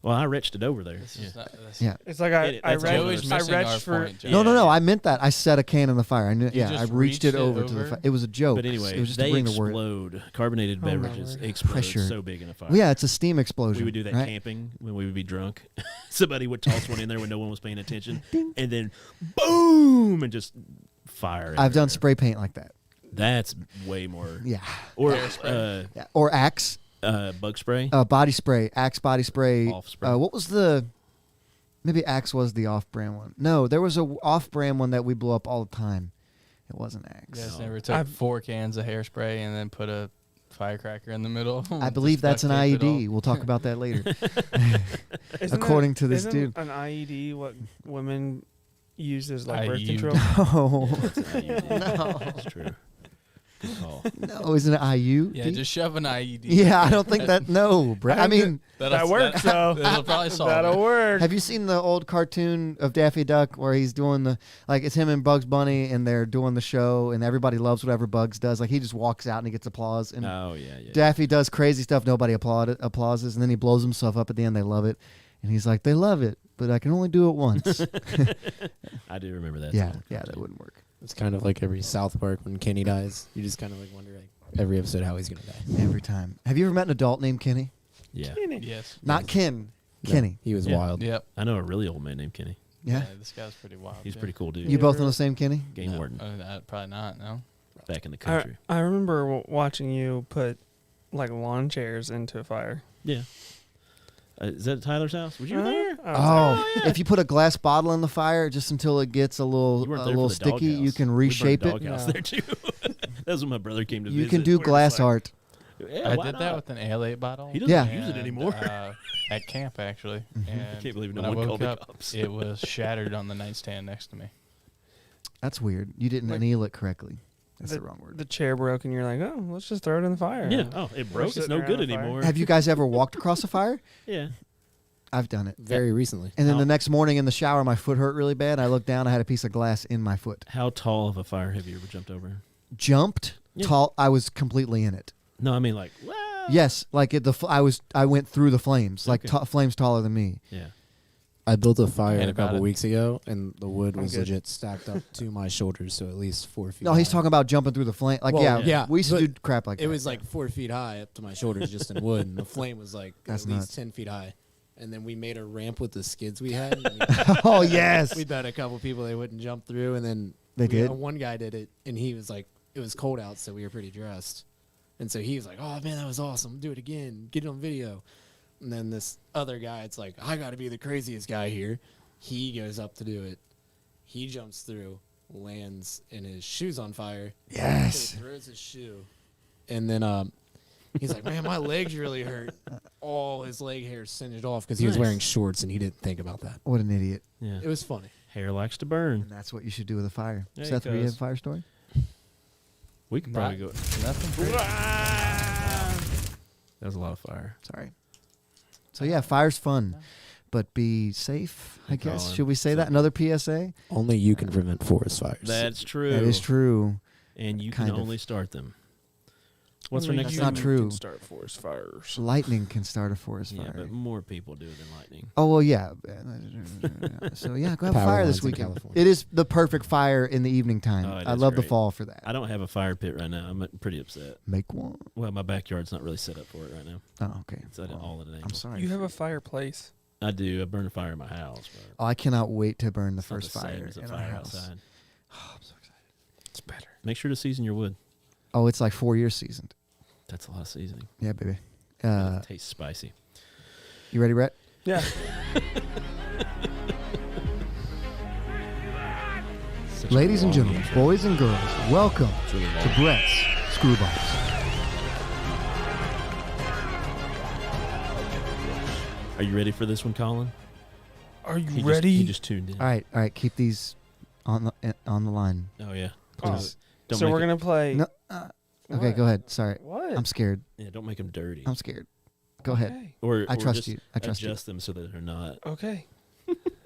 Well, I retched it over there. This Yeah. is not, that's Yeah. It's like That's I Joey's missing our retched for. point, Joey. No, Yeah. I meant that. I set a can in the fire. I knew. You I just reached it reached it over to the over? fire. It was a joke. But anyway, it was just to they bring the word. explode. Carbonated Oh, my beverages word. explode Pressure. so big in a fire. Well, yeah, it's a steam explosion. We would do that right? camping when we would be drunk. Somebody would toss one in there when no one was paying attention, and then boom, and just fire. I've done everywhere. spray paint like that. That's way more. Yeah. Or Yeah. Or Axe bug spray. body spray. Axe body spray. Off spray. What was the? Maybe Axe was the off-brand one. No, there was a off-brand one that we blew up all the time. It wasn't Axe. You guys No. never took I've- 4 cans of hairspray and then put a firecracker in the middle. I believe that's an Duct tape it all. IED. We'll talk about that later. Isn't According that- to this isn't dude. an IED what women use as like birth IU. control? Oh No, that's true. Good call. no, isn't it IU? Yeah, just shove an IED. Yeah, I don't think that. No, Brett. I mean, That works though. That'll probably solve That'll it. work. have you seen the old cartoon of Daffy Duck where he's doing the it's him and Bugs Bunny and they're doing the show and everybody loves whatever Bugs does. Like he just walks out and he gets applause and Oh yeah. Daffy does crazy stuff. Nobody applauses and then he blows himself up at the end. They love it and he's like, they love it, but I can only do it once. I do remember that. yeah, song. that wouldn't work. It's kind of like every South Park when Kenny dies. You just kind of like wonder like every episode how he's gonna die. Every time. Have you ever met an adult named Kenny? Yeah. Yes. Not Ken. No, Kenny. he was Yeah. wild. Yep. I know a really old man named Kenny. Yeah. This guy's pretty wild. He's too. pretty cool dude. You both know the same Kenny? Game No, warden probably not. No. back in the I, country. I remember watching you put like lawn chairs into a fire. Yeah. Is that at Tyler's house? Was you there? Oh, if you put a glass bottle in the fire just until it gets a little You weren't there for the sticky, you doghouse. can We burned reshape a it. doghouse No. there too. That's when my brother came to You visit. can do We were just glass like, art. Yeah, I why did not? that with an Ale 8 bottle. He doesn't Yeah. use it and, anymore. At camp, actually. And I can't believe no when I one woke called the up, cops. it was shattered on the nightstand next to me. That's weird. You didn't Like- anneal it correctly. That's the wrong word. The chair broke and you're like, oh, let's just throw it in the fire. Yeah. Oh, it broke. It's sitting no around good the fire. anymore. Have you guys ever walked across a fire? Yeah. I've done it. Very recently. And then How- the next morning in the shower, my foot hurt really bad. I looked down. I had a piece of glass in my foot. How tall of a fire have you ever jumped over? Jumped Yeah. tall. I was completely in it. No, I mean like. Wow. Yes, like I went through the flames, like Okay. flames taller than me. Yeah. I built a fire And a about couple it. weeks ago, and the wood I'm was good. legit stacked up to my shoulders, so at least 4 feet. No, he's high. talking about jumping through the flame. Like, Well, yeah, yeah, we used to but do crap like that. It was like 4 feet high up to my shoulders, just in wood, and the flame was like That's at least nuts. 10 feet high. And then we made a ramp with the skids we had. and Oh, yes. we bet a couple people they wouldn't jump through, and then They did? One guy did it, and he was like, it was cold out, so we were pretty dressed, and so he was like, "Oh man, that was awesome! Do it again, get it on video." And then this other guy, it's like, I got to be the craziest guy here. He goes up to do it. He jumps through, lands, and his shoe's on fire. Yes. So he throws his shoe, and then he's like, "Man, my legs really hurt." All his leg hair singed off because he was Nice. wearing shorts, and he didn't think about that. What an idiot. Yeah. It was funny. Hair likes to burn. And that's what you should do with a fire. Yeah, Seth, it do you have goes. a fire story? We could probably go. Nothing. Crazy. That was a lot of fire. Sorry. So, yeah, fire's fun, but be safe, I Hey, guess. Colin. Should we say that? Another PSA? Only you can prevent forest fires. That's true. That is true. And you Kind can of. only start them. What's our Only next That's not human true. can start forest fires. Lightning can start a forest Yeah, fire. but more people do than lightning. Oh, well, yeah. So, yeah, go have a Power fire lines this in weekend. California. It is the perfect fire in the evening time. Oh, it I is love the great. fall for that. I don't have a fire pit right now. I'm pretty upset. Make one. Well, my backyard's not really set up for it right now. Oh, okay. It's at Well, all at an I'm angle. sorry. You have a fireplace. I do. I burn a fire in my house. But Oh, I cannot wait to burn the it's not first the same fire as a in our fire house. outside. Oh, I'm so excited. It's better. Make sure to season your wood. Oh, it's like 4 years seasoned. That's a lot of seasoning. Yeah, baby. It tastes spicy. You ready, Brett? Yeah. Such a Ladies and long gentlemen, intro. boys and girls, welcome It's really to long. Brett's Screwballs. Are you ready for this one, Colin? Are you He ready? He just tuned in. All right. Keep these on the line. Oh yeah. Oh, Please. Don't so make we're it- gonna play. No. Okay, What? go ahead. Sorry, What? I'm scared. Yeah, don't make them dirty. I'm scared. Go ahead. Okay. Or I trust just you. I trust you. adjust them so that they're not. Okay.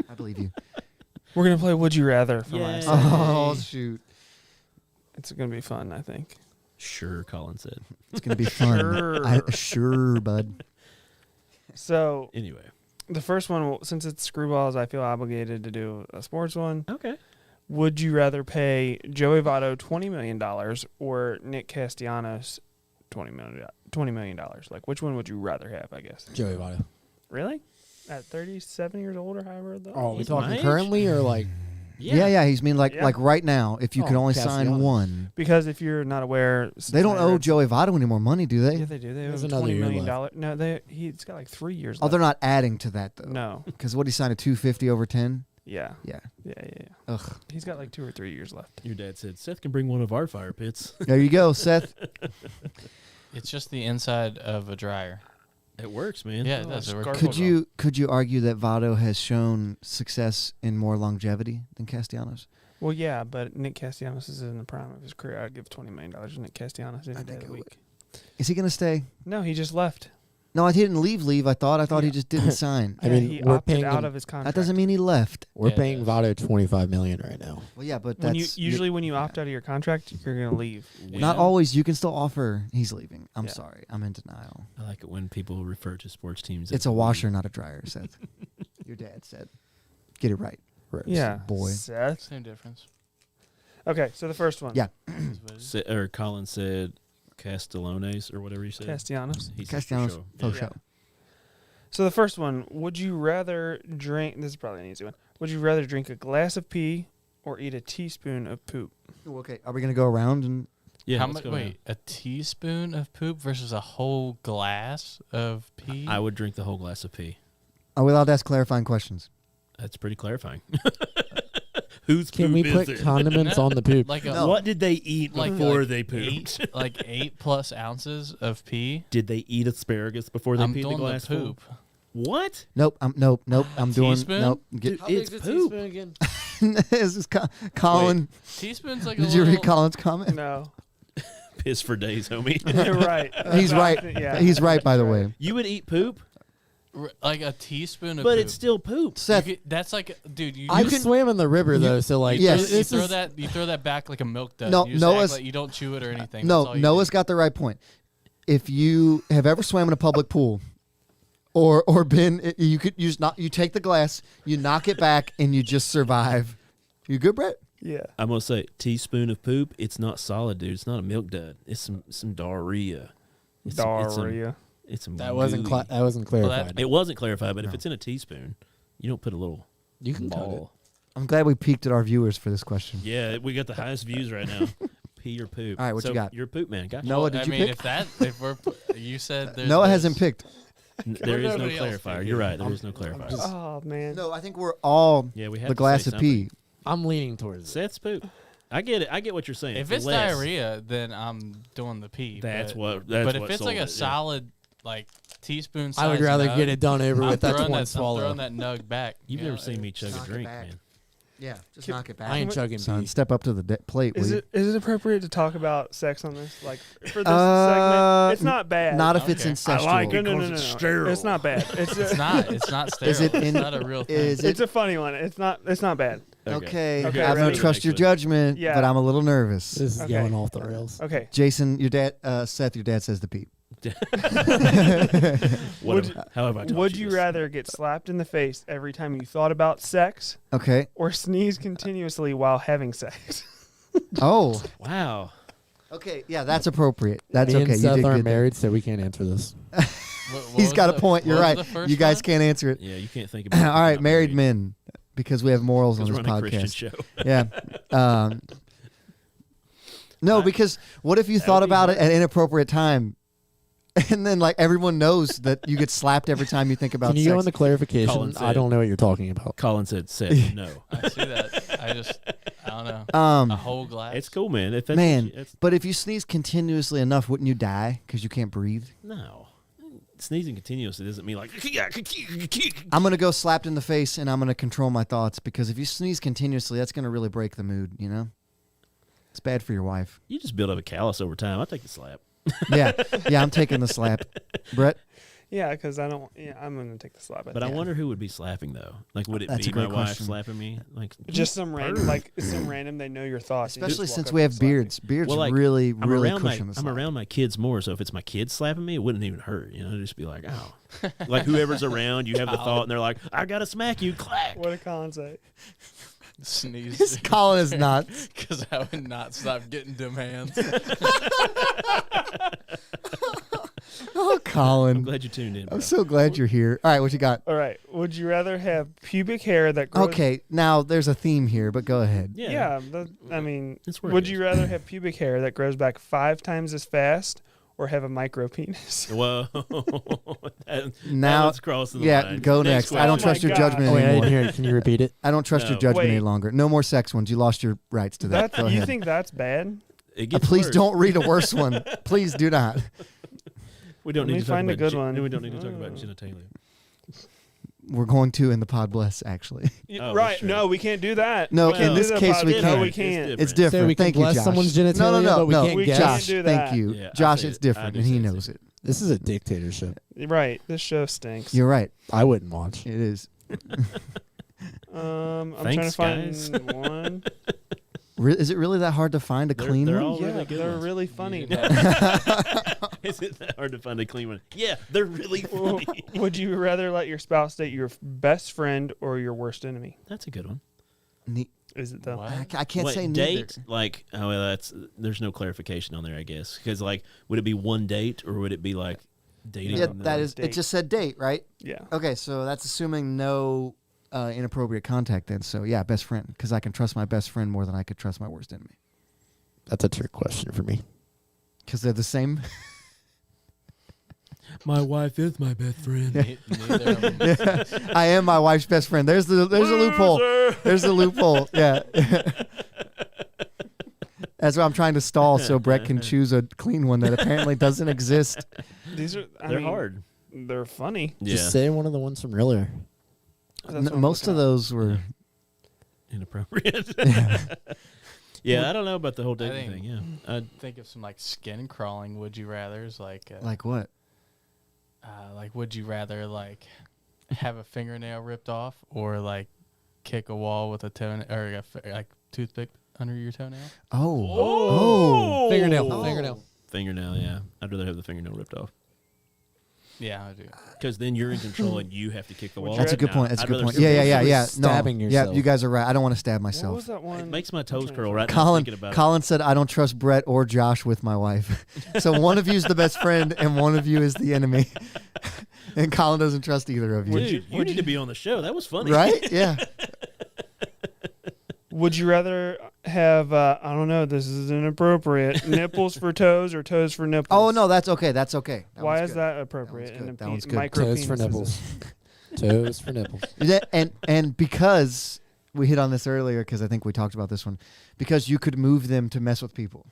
I believe you. We're gonna play Would You Rather for my Yay. side. Oh shoot! It's gonna be fun, I think. Sure, Colin said. It's gonna be fun. Sure. Sure, bud. So Anyway, The first one, since it's screwballs, I feel obligated to do a sports one. Okay. Would you rather pay Joey Votto $20 million or Nick Castellanos $20 million? Like, which one would you rather have, I guess? Joey Votto. Really? At 37 years old or however? Oh, are we He's my talking age? currently or like? Yeah. He's mean like Yeah. right now. If you could only sign Castellanos. one, Because if you're not aware, they don't owe Joey Votto any more money, do they? Yeah, they do. They owe There's him another $20 year million. left. No, he's got like 3 years Oh, left. they're not adding to that though. No. Because what he signed a 250 over 10. Yeah. Yeah. Yeah. Ugh. He's got like 2 or 3 years left. Your dad said Seth can bring one of our fire pits. There you go, Seth. It's just the inside of a dryer. It works, man. Yeah, it does. It works. Gargoyle. Could you argue that Votto has shown success in more longevity than Castellanos? Well, yeah, but Nick Castellanos is in the prime of his career. I'd give $20 million to Nick Castellanos any day of the week. Is he going to stay? No, he just left. No, he didn't leave. I thought he Yeah. just didn't sign. I mean, he we're opted paying out him- of his contract. That doesn't mean he left. We're Yeah, it paying does. Votto $25 million right now. Well, yeah, but when you that's usually when you opt out of your contract, you're gonna leave. not always. You can still offer. He's leaving. I'm Yeah. sorry. I'm in denial. I like it when people refer to sports teams. It's as a we. washer, not a dryer, Seth. Your dad said. Get it right. Rips. Yeah, boy. Seth. Same difference. Okay, so the first one. Yeah. Is what it is. Or Colin said Castellanos or whatever you said. Castellanos. He said for Castellanos, sure. faux Yeah. show. So the first one, would you rather drink? This is probably an easy one. Would you rather drink a glass of pee or eat a teaspoon of poop? Ooh, okay, are we gonna go around and? Yeah. How let's much? go Wait, a teaspoon of poop versus a whole glass of pee? I would drink the whole glass of pee. Are we allowed to ask clarifying questions? That's pretty clarifying. Whose Can poop we is put it? condiments on the poop? like a, No. What did they eat like before like they pooped? 8+ ounces of pee. Did they eat asparagus before they I'm peed the doing glass the full? poop. What? Nope. Nope. I'm doing. teaspoon? Nope. Get, Dude, How big's it's a poop. teaspoon again? this is Colin. Teaspoon's like a Did you little. read Colin's comment? No, Piss for days, homie. you're right. He's right. Yeah, He's right, by the way. You would eat poop, Like a teaspoon of but poop. it's still poop. Seth, That's like, dude. I swam in the river though, so like, Yes. You this throw is- that. You throw that back like a milk dud. No, you just act Noah's- like you don't chew it or anything. That's no, all you Noah's do. got the right point. If you have ever swam in a public pool, or been, you take the glass, you knock it back, and you just survive. You good, Brett? Yeah. I'm gonna say teaspoon of poop. It's not solid, dude. It's not a milk dud. It's some diarrhea. It's Diarrhea. It's some that wasn't gooey. that wasn't clarified. It wasn't clarified, but if No. it's in a teaspoon, you don't put a little You can cut ball. I'm glad we peaked at our viewers for this question. Yeah, we got the highest views right now. Pee or poop. All right, what So you got? You're a poop man. Gotcha. Noah, Well, did I you mean, pick? if we're, you said there's Noah this. hasn't picked. There is no Nobody else clarifier. picked You're it. right. There is no clarifier. just- Oh man. No, I think we're all Yeah, we have the to glass say of something. pee. I'm leaning towards it. Seth's poop. I get it. I get what you're saying. If it's less, diarrhea, then I'm doing the pee. That's but, what. That's but what if it's like sold a it, yeah. solid like teaspoon, I would size rather nug, get it done over I'm with. That's throwing one I'm swallow. throwing that nug back. You've you never know, seen me chug knock a it drink, back. man. Yeah, just Can- knock it back. I ain't chugging Son, pee. step up to the plate, will Is you? it appropriate to talk about sex on this? Like for this Uh, segment, it's not bad. Not if it's Okay. incestual. I like no, it. no, no, no, because no. it's sterile. It's not bad. It's not. It's not sterile. Is it in- it's not a real thing. Is It's it a funny one. It's not bad. okay? Okay, I'm gonna ready? trust your judgment, Yeah. but I'm a little nervous. This is Okay. going off the rails. Okay. Jason, your dad, Seth, your dad says the peep. How have I taught Would you this? rather get slapped in the face every time you thought about sex, Okay. or sneeze continuously while having sex? Oh. Wow. Okay. Yeah, that's appropriate. That's Me okay. and You Seth did aren't good there. married, so we can't answer this. What He's was got a the- point. You're what was right. the first You guys one? can't answer it. Yeah, you can't think about it. All right, married men, because we have morals on Because this we're on a Christian podcast. show. Yeah. No, because what if you That thought would be about it hard. at an inappropriate time, and then like everyone knows that you get slapped every time you think about Can you sex? go into clarification? Colin I said- don't know what you're talking about. Colin said no. I see that. I don't know. A Um, whole glass. It's cool, man. If that's man, what you- it's, but if you sneeze continuously enough, wouldn't you die because you can't breathe? no. Sneezing continuously doesn't mean like. I'm gonna go slapped in the face, and I'm gonna control my thoughts because if you sneeze continuously, that's gonna really break the mood. You know, it's bad for your wife. You just build up a callus over time. I take the slap. Yeah, yeah, I'm taking the slap. Brett, Yeah, because I don't. Yeah, I'm gonna take the slap. But I wonder who would be slapping though. Like, would it That's be a my great wife question. slapping me? Like, just some random, like some random. They know your thoughts. You Especially just walk since up we and have slap me. beards. Beards well, like, really I'm really around cushion my the I'm slap. around my kids more. So if it's my kids slapping me, it wouldn't even hurt. You know, it'd just be like, oh, like whoever's around, you have the thought, and they're like, I gotta smack you, clack. What a concept. Sneeze. Colin is not. Because I would not stop getting demands. Oh, I'm Colin. glad you tuned in. Bro. I'm so glad you're here. All right, what you got? All right. Would you rather have pubic hair that grows? Okay, now there's a theme here, but go ahead. Yeah. I mean, That's where it would is. you rather have pubic hair that grows back 5 times as fast, or have a micro penis? Whoa. that Now- one's crossing the Yeah, line. go next. I don't Oh trust my your God. judgment Oh, wait, I anymore. didn't hear it. Can you repeat it? I don't trust your No. judgment any Wait. longer. No more sex ones. You lost your rights to that. Go You ahead. think that's bad? It gets Please worse. don't read a worse one. Please do not. We don't Let need me to talk find a about good one. No, we don't need to talk about genitalia. We're going to in the Podbless, actually. Oh, Right. sure. No, we can't do that. No, We can't in do this the case we podcast. can't. No, we can't. It's different. different. So we can Thank you, bless Josh. someone's genitalia, no, but we no. can't We guess. can't Josh, do thank that. you. Yeah, I Josh, say it's it. different, I do and he say knows it. it. This is a dictatorship. Right. This show stinks. You're right. I wouldn't watch. It is. I'm Thanks, trying to find one. Is it really that hard to find a clean they're one? all Yeah, really good they're ones. really funny. Is it that hard to find a clean one? Yeah, they're really funny. Would you rather let your spouse date your best friend or your worst enemy? That's a good one. Is it though? What? I can't Wait, say neither. date? Like, oh, well, there's no clarification on there, I guess. Because, like, would it be one date or would it be like dating? Yeah, and that then- is. It Date. just said date, right? Yeah. Okay, so that's assuming no inappropriate contact. Then, so yeah, best friend, because I can trust my best friend more than I could trust my worst enemy, That's a trick question for me. because they're the same. My wife is my best friend. Neither of them. I am my wife's best friend. There's a loophole. There's a loophole. Yeah. That's why I'm trying to stall so Brett can choose a clean one that apparently doesn't exist. These are. I They're mean, hard. They're funny. Yeah, Just say one of the ones from earlier. That's what I'm Most of looking at. those were. inappropriate. Yeah, I don't know about the whole dating think- thing. Yeah, Think of some like skin crawling would you rather's like Like what? would you rather like have a fingernail ripped off or like kick a wall with a toe or like toothpick under your toenail? Oh. Fingernail. Oh. Fingernail. fingernail. Yeah, I'd rather have the fingernail ripped off Yeah, I do. because then you're in control and you have to kick the Would wall. you That's a good No, point. That's a I'd good rather point. see- Yeah. Stabbing no. yourself. Yeah, you guys are right. I don't want to stab What myself. was that one? It makes my toes I'm curl trying right to now Colin, thinking about Colin said, I don't trust Brett or Josh with my wife. So one of you is the best friend and one of you is the enemy. And Colin doesn't trust either of it. you. Dude, you need to be on the show. That was funny, Right? Yeah. Would you rather have? I don't know. This is inappropriate. Nipples for toes or toes for nipples? Oh, no, that's okay. That's okay. Why one's is good. that appropriate? good. And That one's good. micro Toes for penises. nipples. Toes for nipples. And because we hit on this earlier, because I think we talked about this one, because you could move them to mess with people.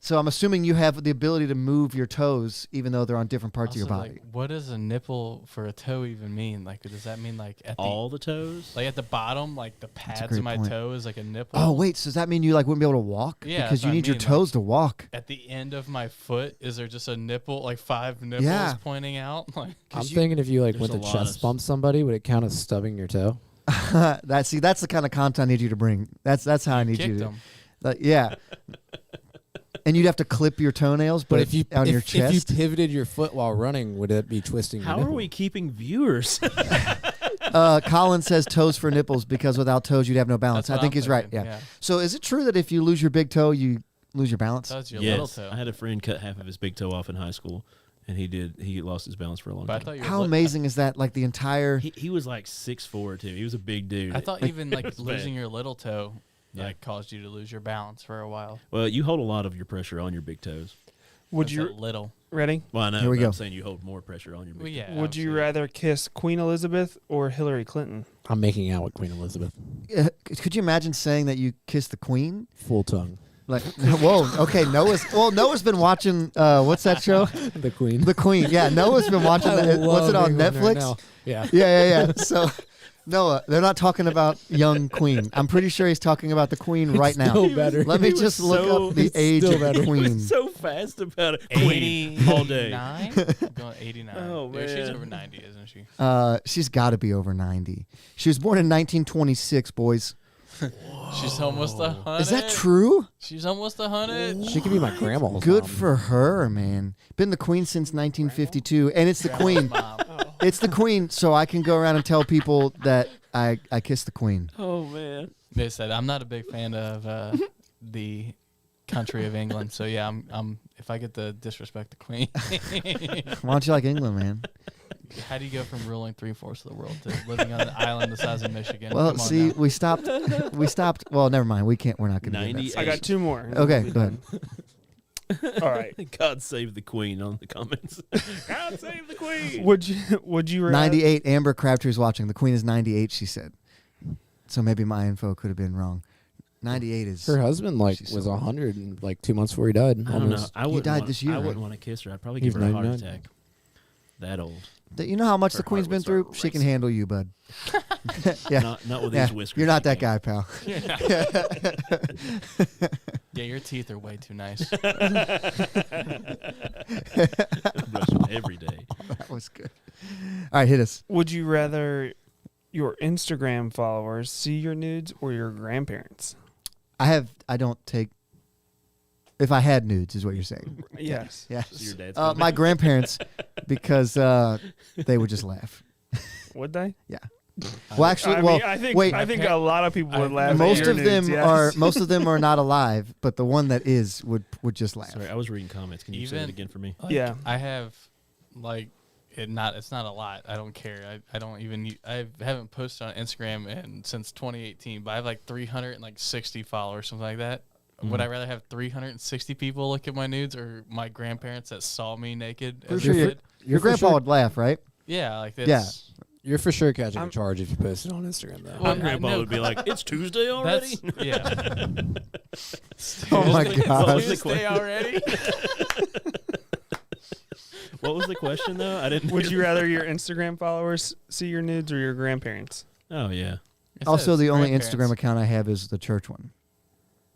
So I'm assuming you have the ability to move your toes even though they're on different parts of your Also, body. like, what does a nipple for a toe even mean? Like, does that mean like at All the toes. like at the bottom, like the a pads great of my point. toe is like a nipple? Oh, wait. So does that mean you wouldn't be able to walk? Yeah, Because that's you what I need your mean, like- toes to walk. At the end of my foot, is there just a nipple, like 5 nipples Yeah. pointing out? Like, I'm you- thinking if you like there's went a to lot chest of- bump somebody, would it count as stubbing your toe? That's the kind of content I need you to bring. That's how I need you kicked to. them. Yeah. And you'd have to clip your toenails, but if you on your if you chest. pivoted your foot while running, would it be twisting? How your are nipple? we keeping viewers? Colin says toes for nipples because without toes you'd have no balance. That's I what think I'm he's right. thinking, Yeah. So is it true that if you lose your big toe, you lose your balance? That's your little yes, toe. I had a friend cut half of his big toe off in high school, and he lost his balance for a long But I time. thought How amazing is that? Like the entire. He was like 6'4" too. He was a big dude. I thought even like It's losing bad. your little toe Yeah. like caused you to lose your balance for a while. Well, you hold a lot of your pressure on your big toes. Would That's you a little? ready? Well, I know. Here we but go. I'm saying you hold more pressure on your big Well, yeah. Would you obviously. rather kiss Queen Elizabeth or Hillary Clinton? I'm making out with Queen Elizabeth. Could you imagine saying that you kissed the queen? Full tongue. Like, whoa, okay. Noah's been watching. What's that show? The Queen. The Queen. Yeah, Noah's been watching. I What's love it on England right Netflix? now. Yeah. Yeah. So, Noah, they're not talking about young Queen. I'm pretty sure he's talking about the Queen right now. Still better. Let me He was just look so- up the it's age still of the better. Queen. So fast about it. Queen all day. 89? Going 89. Oh, Yeah, she's man. over 90, isn't she? She's got to be over 90. She was born in 1926, boys. She's almost 100. Is that true? She's almost 100. She could be my grandma's Good mom. for her, man. Been the queen since 1952, and it's the queen. Mom. It's the queen, so I can go around and tell people that I kissed the queen. Oh man. They said I'm not a big fan of the country of England, so yeah, I'm if I get to disrespect the Queen. Why don't you like England, man? How do you go from ruling 3/4 of the world to living on an island the size of Michigan? Well, Come on see, now. we stopped. Well, never mind. We're not going to do 98. that. I got two more. Okay, go ahead. All right. God save the Queen on the comments. God save the Queen. Would you rather, 98. Amber Crabtree's watching. The queen is 98. She said. So maybe my info could have been wrong. 98 is. Her husband She's was so- 100 and 2 months before he died. I don't know. Almost. I wouldn't died want, this year, I right? wouldn't want to kiss her. I'd probably He's give her a heart 99. attack. That old. You know how much Her the queen's heart been would through? start She can racing. handle you, bud. Yeah. Not with Yeah, these whiskers. you're not she that can't. guy, pal. Yeah, your teeth are way too nice. Brush them every day. That was good. All right, hit us. Would you rather your Instagram followers see your nudes or your grandparents? I don't take. If I had nudes, is what you're saying. Yes. Yeah. So your dad's My comment? grandparents, because they would just laugh. Would they? Yeah. Well, actually, I well, mean, I think wait. I think a lot of people would laugh. Most at your of them nudes, yes. are not alive, but the one that is would just laugh. Sorry, I was reading comments. Can you say it Even- again for me? Like, Yeah. I have it's not a lot. I don't care. I don't even I haven't posted on Instagram since 2018, but I have like 360 followers, something like that. Would I rather have 360 people look at my nudes or my grandparents that saw me naked? For as a sure, kid? your for grandpa sure- would laugh, right? Yeah, like Yeah. that's You're for sure catching a I'm- charge if you post it on Instagram, though. Well, My grandpa no, would be like, "It's Tuesday already." that's yeah. Oh my Tuesday- gosh. Tuesday already? What was the question though? I didn't. Would you rather your Instagram followers see your nudes or your grandparents? Oh yeah. It Also, says the only grandparents. Instagram account I have is the church one.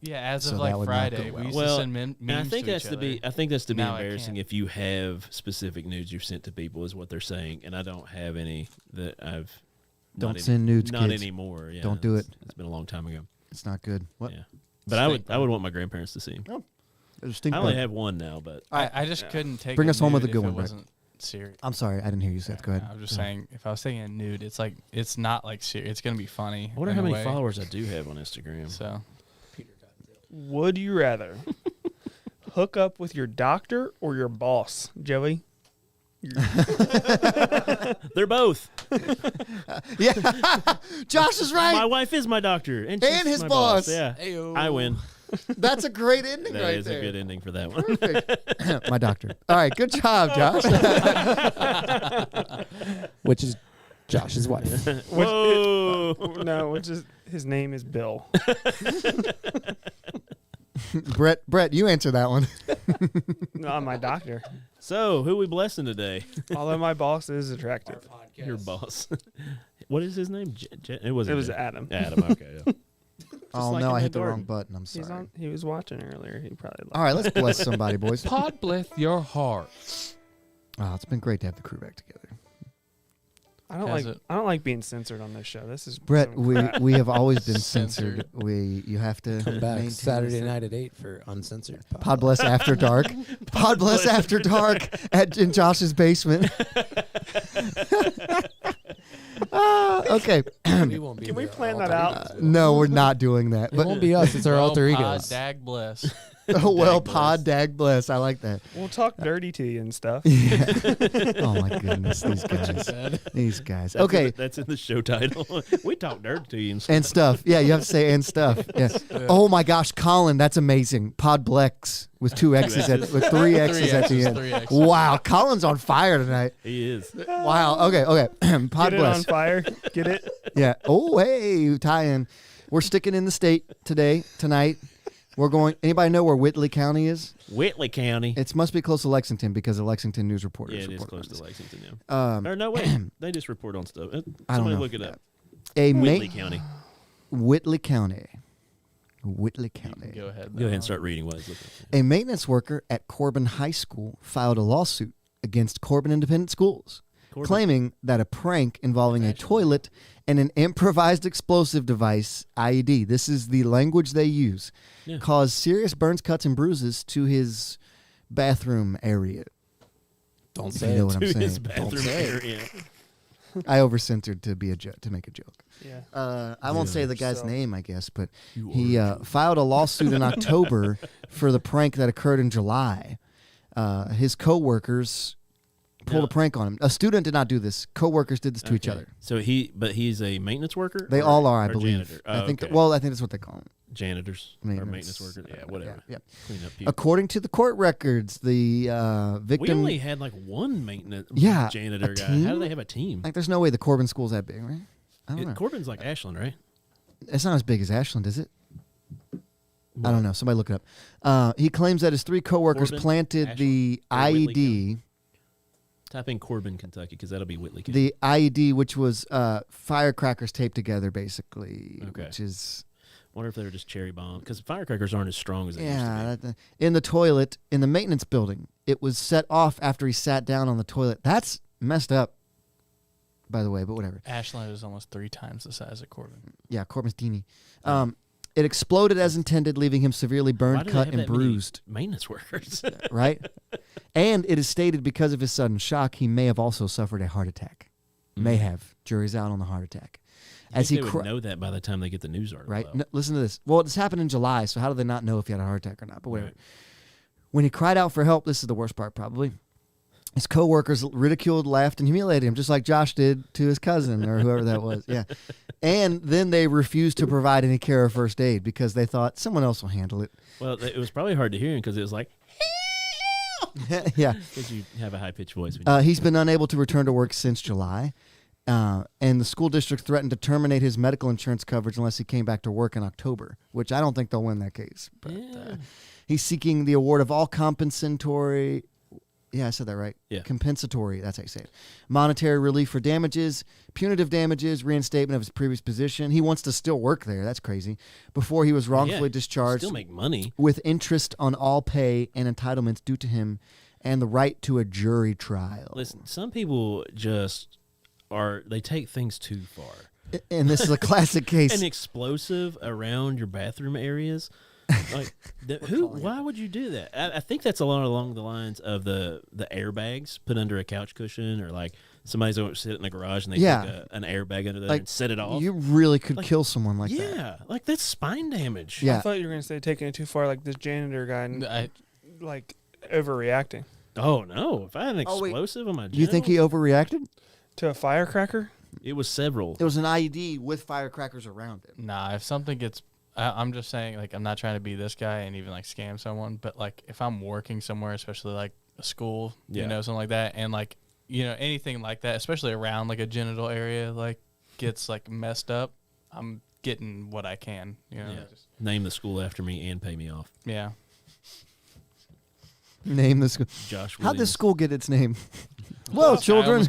Yeah, as So of that like would not go Friday, well. we used Well, to send memes And I think to that's each to be. other. I think that's to be Now I embarrassing can't. if you have specific nudes you've sent to people, is what they're saying, and I don't have any that I've. Don't send nudes, Not kids. anymore. Yeah, Don't do it's- it. It's been a long time ago. It's not good. What? Yeah, but I would want my grandparents to see. There's a stink I only bug. have one now, but I just couldn't take. Bring a us home with a nude good if one, it Brett. wasn't serious. I'm sorry, I didn't hear you, Seth. Go ahead. I'm just saying, if I was taking a nude, it's like it's not like serious. It's gonna be funny. I wonder in how a many way. followers I do have on Instagram. So Would you rather hook up with your doctor or your boss, Joey? They're both. Yeah, Josh is My right. wife is my doctor, and, she's And his my boss. Yeah, Ayo. I win. That's a great ending That right is there. a good ending for that one. Perfect. My doctor. All right, good job, Josh. Which is Josh's wife. Whoa! No, which is his name is Bill. Brett, you answer that one. No, I'm my doctor. So, who we blessing today? Although my boss is attractive. Your boss. What is his name? It was Adam. Adam. Okay. Yeah. Oh like no, in I the hit the wrong garden. button. I'm He's sorry. on. He was watching earlier. He probably. All right, let's bless somebody, boys. Podbless your heart. Oh, it's been great to have the crew back together. I don't Has like. it? I don't like being censored on this show. This is Brett, some we crap. we have always been Censored. censored. You have to Come back maintain Saturday this- night at 8 for Uncensored. Podbless After Dark. Podbless After Dark in Josh's basement. Okay. We won't be Can we there. plan Alter that out? egos will. No, we're not doing that. It But won't be us. It's our alter egos. Dag bless. Pod Dag Bless. I like that. We'll talk dirty to you and stuff. Yeah. Oh my goodness, these guys. These guys. Okay. That's in the show title. We talk dirt to you. And stuff. Yeah, you have to say and stuff. Yeah. Oh my gosh, Colin, that's amazing. Podblex with two X's with three X's at the end. 3 X's. Wow, Colin's on fire tonight. He is. Wow. Okay. Get it on Podbless. fire. Get it. Yeah. Oh, hey, tie in. We're sticking in the state tonight. We're going. Anybody know where Whitley County is? Whitley County. It must be close to Lexington because the Lexington News Reporter. Yeah, it is report close on to this. Lexington now. Or no, wait. They just report on stuff. I don't Somebody know. look it up. A Whitley County. Whitley County Whitley You can County. go ahead. Go ahead and start reading what it's looking for. A maintenance worker at Corbin High School filed a lawsuit against Corbin Independent Schools, claiming that a prank involving a toilet and an improvised explosive device, IED, this is the language they use, Yeah. caused serious burns, cuts, and bruises to his bathroom area. Don't If say you know it. what I'm To saying. his bathroom area. I over-censored to make a joke. Yeah. I won't say the guy's So- name, I guess, but You he are filed a lawsuit in October for the prank that occurred in July. His coworkers pulled Now- a prank on him. A student did not do this. Coworkers did this to each Okay. other. So he's a maintenance worker? They or- all are, I or believe. Janitor? I Oh, think. okay. Well, I think that's what they call them. Janitors or maintenance workers? Yeah, whatever. Yeah. Clean up people. According to the court records, the We victim. only had like one maintenance Yeah, janitor a guy. team? How do they have a team? Like, there's no way the Corbin school's that big, right? I don't know. Corbin's like Ashland, right? It's not as big as Ashland, is it? I don't know. Somebody look it up. He claims that his 3 coworkers Corbin, planted the Ashland, or Whitley IED. Type in Corbin, Kentucky, because that'll be Whitley County. The IED, which was firecrackers taped together, basically. Okay. Which is Wonder if they were just cherry bomb, because firecrackers aren't as strong as they used to be. in the toilet in the maintenance building. It was set off after he sat down on the toilet. That's messed up, by the way. But whatever. Ashland is almost 3 times the size of Corbin. Yeah, Corbin's teeny. It exploded as intended, leaving him severely Why burned, do they cut, have and that many bruised. maintenance workers. Right? And it is stated because of his sudden shock, he may have also suffered a heart attack. May have. Jury's out on the heart attack. As they he would know that by the time they get the news article. right? out. No, listen to this. Well, this happened in July, so how do they not know if he had a heart attack or not? But whatever. Right. When he cried out for help, this is the worst part probably. His coworkers ridiculed, laughed, and humiliated him, just like Josh did to his cousin or whoever that was. Yeah. And then they refused to provide any care or first aid because they thought someone else will handle it. Well, it was probably hard to hear him because it was like, Yeah. because you have a high pitched voice. When you He's been unable to return to work since July. And the school district threatened to terminate his medical insurance coverage unless he came back to work in October, which I don't think they'll win that case. But Yeah. he's seeking the award of all compensatory. Yeah, I said that right. Yeah. Compensatory, that's how you say it. Monetary relief for damages, punitive damages, reinstatement of his previous position. He wants to still work there. That's crazy. Before he was wrongfully discharged still make money. with interest on all pay and entitlements due to him and the right to a jury trial. Listen, some people just they take things too far. And this is a classic case. An explosive around your bathroom areas. Like, why would you do that? I think that's a lot along the lines of the airbags put under a couch cushion, or like somebody's going to sit in the garage and they put an airbag under there Like, and set it off. You really could Like, kill someone like that. Yeah, like that's spine damage. Yeah. I thought you were gonna say taking it too far, like this janitor guy, and, I, like overreacting Oh no! If I had an Oh, wait. explosive on my Do you think he genitals- overreacted? to a firecracker. It was several. It was an IED with firecrackers around it. nah, if something gets, I'm just saying, like, I'm not trying to be this guy and even like scam someone, but like if I'm working somewhere, especially like a school, Yeah. you know, something like that, and like, you know, anything like that, especially around like a genital area, like gets like messed up, I'm getting what I can, you know. Yeah. Just, Name the school after me and pay me off. yeah. Name the school. Josh. How'd this Williams. school get its name? Well, children,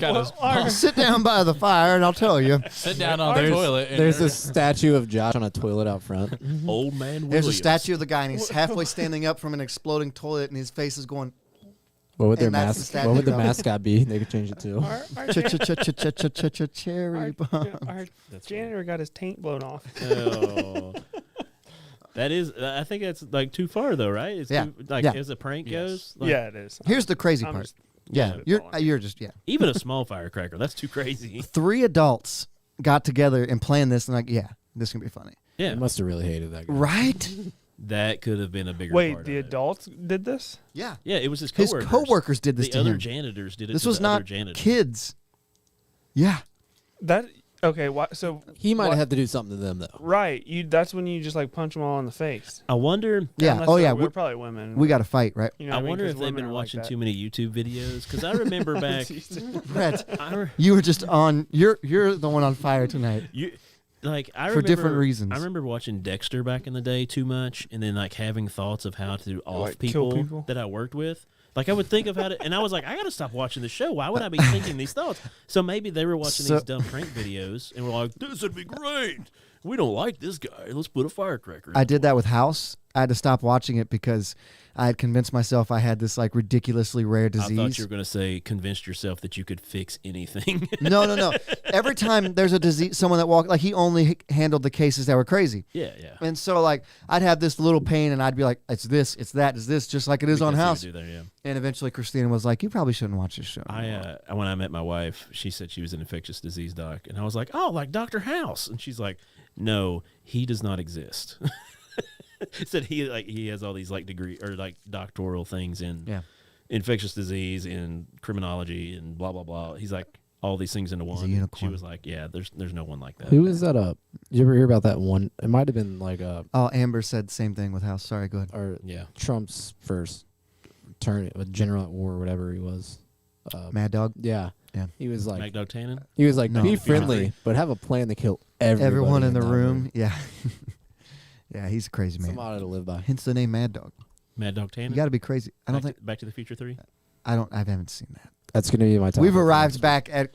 sit down by the fire and I'll tell you. Sit down on the toilet. And There's a statue of Josh on a toilet out front. Old man Williams. There's a statue of the guy and he's halfway standing up from an exploding toilet and his face is going What would their And that's the What would the statue of- mascot be? They could change it to. cherry bomb. Our That's janitor got his taint blown off. Oh. That is, I think that's like too far though, right? It's Yeah. too, like Yeah. as a prank Yes. goes. Like, Yeah, it is. Here's the crazy I'm part. just- Yeah, spitballing. you're just Even a small firecracker, that's too crazy. 3 adults got together and planned this and like, yeah, this is gonna be funny, Yeah, They must have really hated that guy. right? that could have been a bigger. Wait, part the of it. adults did this? Yeah, Yeah, it was his his coworkers. coworkers did this The to other him. janitors did it. This to was the other not janitors. kids. Yeah, That okay? So He might what- have had to do something to them though. right. You that's when you just like punch them all in the face. I wonder. yeah. Unless Oh they're- yeah, they're probably women. we got to fight, right? You know I what mean? wonder 'Cause if they've women been are like watching that. too many YouTube videos because I remember back. Brett, I re- you were just on. You're the one on fire tonight. you, like I For remember, different reasons. I remember watching Dexter back in the day too much, and then like having thoughts of how to off Like, kill people, people? that I worked with. Like I would think of how to, and I was like, I got to stop watching the show. Why would I be thinking these thoughts? So maybe they were watching So- these dumb prank videos and were like, this would be great. We don't like this guy. Let's put a firecracker in I the did that with House. I had to stop watching it because I had convinced myself I had this like ridiculously rare I disease. thought you were going to say convinced yourself that you could fix anything. No. Every time there's a disease, someone that walked, like he only handled the cases that were crazy. yeah. And so like I'd have this little pain and I'd be like, it's this, it's that, it's this, just like it is on Because you House. do that, yeah. And eventually Christina was like, you probably shouldn't watch this show. When I met my wife, she said she was an infectious disease doc, and I was like, oh, like Dr. House, and she's like, no, he does not exist. Said he has all these like degree or like doctoral things in infectious disease, in criminology, and blah blah blah. He's like all these things into He's one. a unicorn. She was like, yeah, there's no one like that. Who is that? Did you ever hear about that one? It might have been like Oh, Amber said the same thing with House. Sorry, go ahead. or Yeah. Trump's first turn, a general at war, or whatever he was. Mad Dog. Yeah, Yeah. He was like, MacDog Tannen? No. be friendly, but have a plan to kill Everyone in the that room. Yeah. Yeah, he's a crazy man. Some motto to live by. Hence the name Mad Dog. Mad Dog Tannen? You got to be crazy. I don't think Back to the Future 3? I haven't seen that. That's gonna be my top. We've arrived back at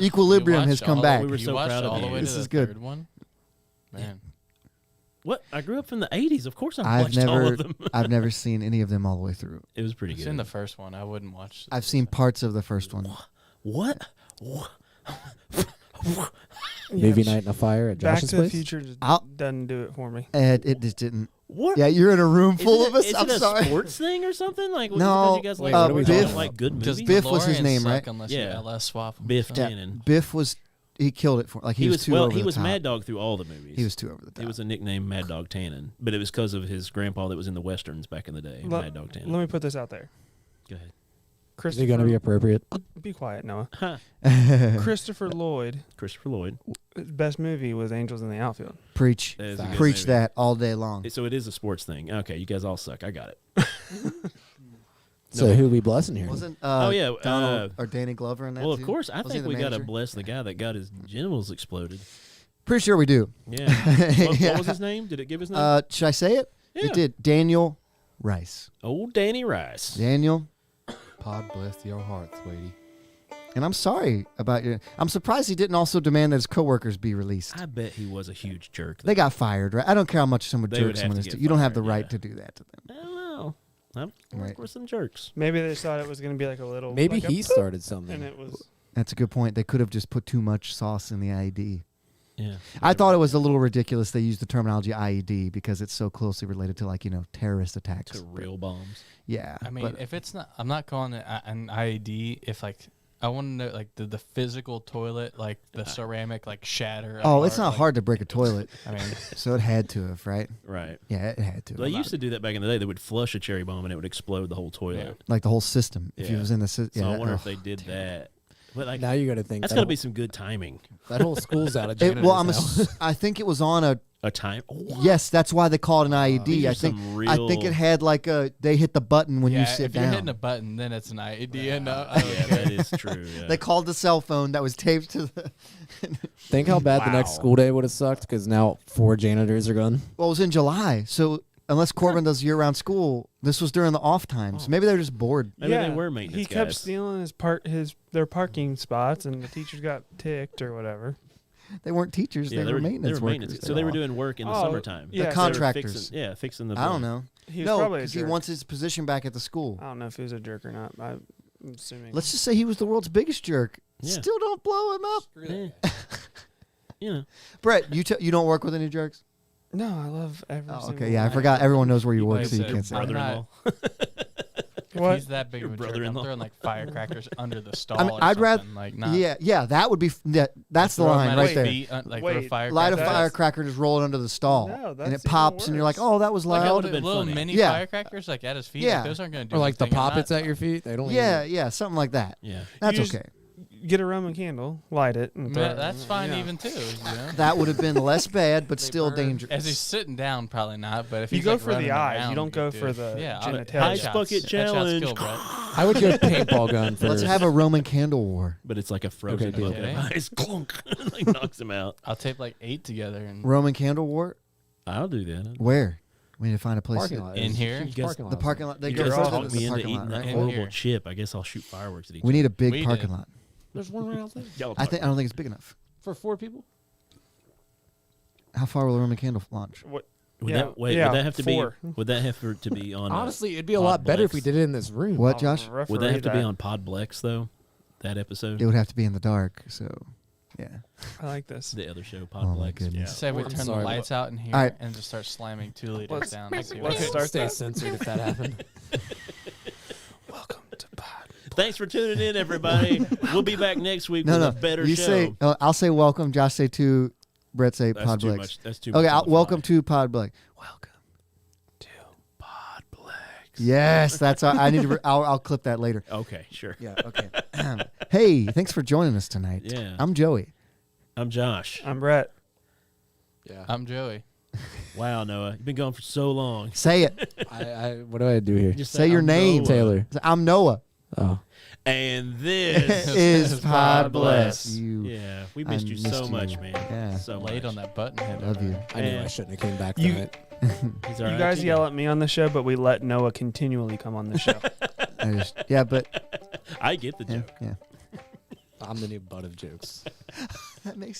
Equilibrium has come back. We were You so watched proud of all the you. way This to is the good. third one? Man. What? I grew up from the 80s. Of course I I've watched all never of them. I've never seen any of them all the way through. It was pretty I've good. seen the first one. I wouldn't watch. I've seen parts of the first one. What? Movie night in a fire at Back Josh's to the place. Future just I'll- doesn't do it for me. And it just didn't. What? Yeah, you're in a room full of us. Is I'm it a sorry. sports thing or something? Like, No, because you guys wait, like, what are we Biff- talking like good Does movies? Biff was his DeLorean name, suck right? Unless Yeah. you LS swap 'em, Biff so. Tannen. Biff was he killed it for like he was too over he the was top. Mad Dog through all the movies. He was too over the top. It was a nickname, Mad Dog Tannen, but it was because of his grandpa that was in the westerns back in the day. Mad Dog Tannen. Let me put this out there. Go ahead. Is Christopher, it gonna be appropriate? be quiet, Noah. Huh. Christopher Lloyd, Christopher Lloyd. his best movie was Angels in the Outfield. Preach. That is a good Preach movie. that all day long. So it is a sports thing. Okay, you guys all suck. I got it. So No. who we blessing here? Wasn't Oh, yeah, Donald or Danny Glover in that Well, of too? course, I Wasn't he think the we got to manager? bless the guy that got his genitals exploded. Pretty sure we do. Yeah. What Yeah. was his name? Did it give his name? Should I say it? Yeah. It did. Daniel Rice. Old Danny Rice. Daniel. Pod bless your heart, sweetie. And I'm sorry about you. I'm surprised he didn't also demand that his coworkers be released. I bet he was a huge jerk. They got fired, right? I don't care how much someone They would jerks have someone to is get to. You don't have the fired, right yeah. to do that to them. I don't know. I've Right. worked with some jerks. Maybe they thought it was going to be like a little. Maybe like a he boop, started something. and it was. That's a good point. They could have just put too much sauce in the IED. Yeah. I thought it was a little ridiculous they used the terminology IED because it's so closely related to terrorist attacks. To real bombs. Yeah. I mean, but if it's not, I'm not calling it an IED. If like, I want to know like the physical toilet, like the ceramic, like shatter. it's apart, not like- hard to break a toilet. I mean, So it had to have, right? Right. Yeah, it had to. They used to do that back in the day. They would flush a cherry bomb and it would explode the whole toilet. Like the whole system. If he Yeah. was in the system. So Yeah, I wonder ugh. if they did that. But like, now you got to think that's that got to whole- be some good timing. that whole school's out of janitors Well, now. I think it was on a. A time. Yes, that's why they call it an IED. These are I think. some I think real- it had like a. They hit the button when yeah, you sit if you're down. hitting a button, then it's an IED. And Yeah, that is true. Yeah. They called the cell phone that was taped to the. Think how bad the next Wow. school day would have sucked because now 4 janitors are gone. Well, it was in July, so unless Corbin does year-round school, this was during the off times. Maybe they're just bored. Maybe they were maintenance He kept guys. stealing their parking spots, and the teachers got ticked or whatever. They weren't teachers; Yeah, they were maintenance workers. maintenance. So they were doing work in the Oh, summertime. yeah, The so- contractors. Fixing the. I don't know. He was No, probably a because he jerk. wants his position back at the school. I don't know if he was a jerk or not. I'm assuming. Let's just say he was the world's biggest jerk. Yeah. Still don't blow him up. Yeah. You know. Brett, you don't work with any jerks? No, I love every. Oh, single okay, yeah, I one. forgot. Everyone knows where you work, Like so you said, can't say. I'm that. Brother-in-law. If What? he's that big Your of a jerk, I'm brother-in-law. throwing like firecrackers under the stall. I mean, or I'd rather. something, like not. Yeah, that would be. That's the throw 'em line at right his there. feet, like Wait, throw firecrackers. Light a That's- firecracker, just roll it under the stall, No, and that's it even pops, and you're like, worse. "Oh, that was Like loud." would've been little funny. mini Yeah. firecrackers like at his feet. Yeah. Like, those aren't going to do Or like the anything. I'm poppets not- at your feet. They don't. Yeah, something like that. Yeah. That's You just- okay. Get a Roman candle, light it, and throw Yeah, it. that's fine Yeah. even too. You know? That would have been less bad, but still burn. dangerous. As he's sitting down, probably not. But if You he's go like for the running eyes, you around, don't go do for it. the yeah, genitalia. Ice headshots- bucket headshots challenge. kill, Brett. I would go paintball gun first. Let's have a Roman candle war. But it's like a frozen Okay, deal. bucket of Okay. ice. Clunk. Like knocks him out. I'll tape like 8 together and Roman candle war. I'll do that. Where? We need to find a place. parking lot. In here? Huge You guys- parking lot. The parking lot. They You go guys You're further all- talked than me the into parking eating lot, that right? In horrible here. chip. I guess I'll shoot fireworks at each We need a big We parking do. lot. There's one right out there other. I don't think it's big enough. for 4 people. How far will the Roman candle launch? What? Would Yeah, that wait? yeah, would that have to 4. be? Would that have to be on? Honestly, it'd be a lot better if we Podbless? did it in this room. What, Josh? Would that have to be on Podbless though? That episode. It would have to be in the dark. So, yeah. I like this. The other show, Oh my Podbless. goodness. Say we I'm turn sorry, the lights out in here All right. and just start slamming 2 liters Let's- down. And see let's what start Stay that. censored if that happened. Welcome to Pod. Thanks for tuning in, everybody. We'll be back next week No, with no. a better You show. say, I'll say welcome. Josh say to. Brett say That's too Podbless. much. That's too Okay, much. on the welcome fly. to Podbless. Welcome. Podbless. Yes, that's. I need to. I'll clip that later. Okay, sure. Yeah. Okay. Hey, thanks for joining us tonight. Yeah. I'm Joey. I'm Josh. I'm Brett. Yeah. I'm Joey. Wow, Noah, you've been gone for so long. Say it. What do I do here? Just Say your I'm name. Noah. Taylor. I'm Noah. Oh. And this Is Podbless. Podbless. You. Yeah, we missed you so missed much, you. man. Yeah. So Late much. on that button hit. Love you. I knew Yeah. I shouldn't have came back You- tonight. He's all You right. guys yell at me on the show, but we let Noah continually come on the show. Yeah, but I get the yeah, joke. yeah. I'm the new butt of jokes. That makes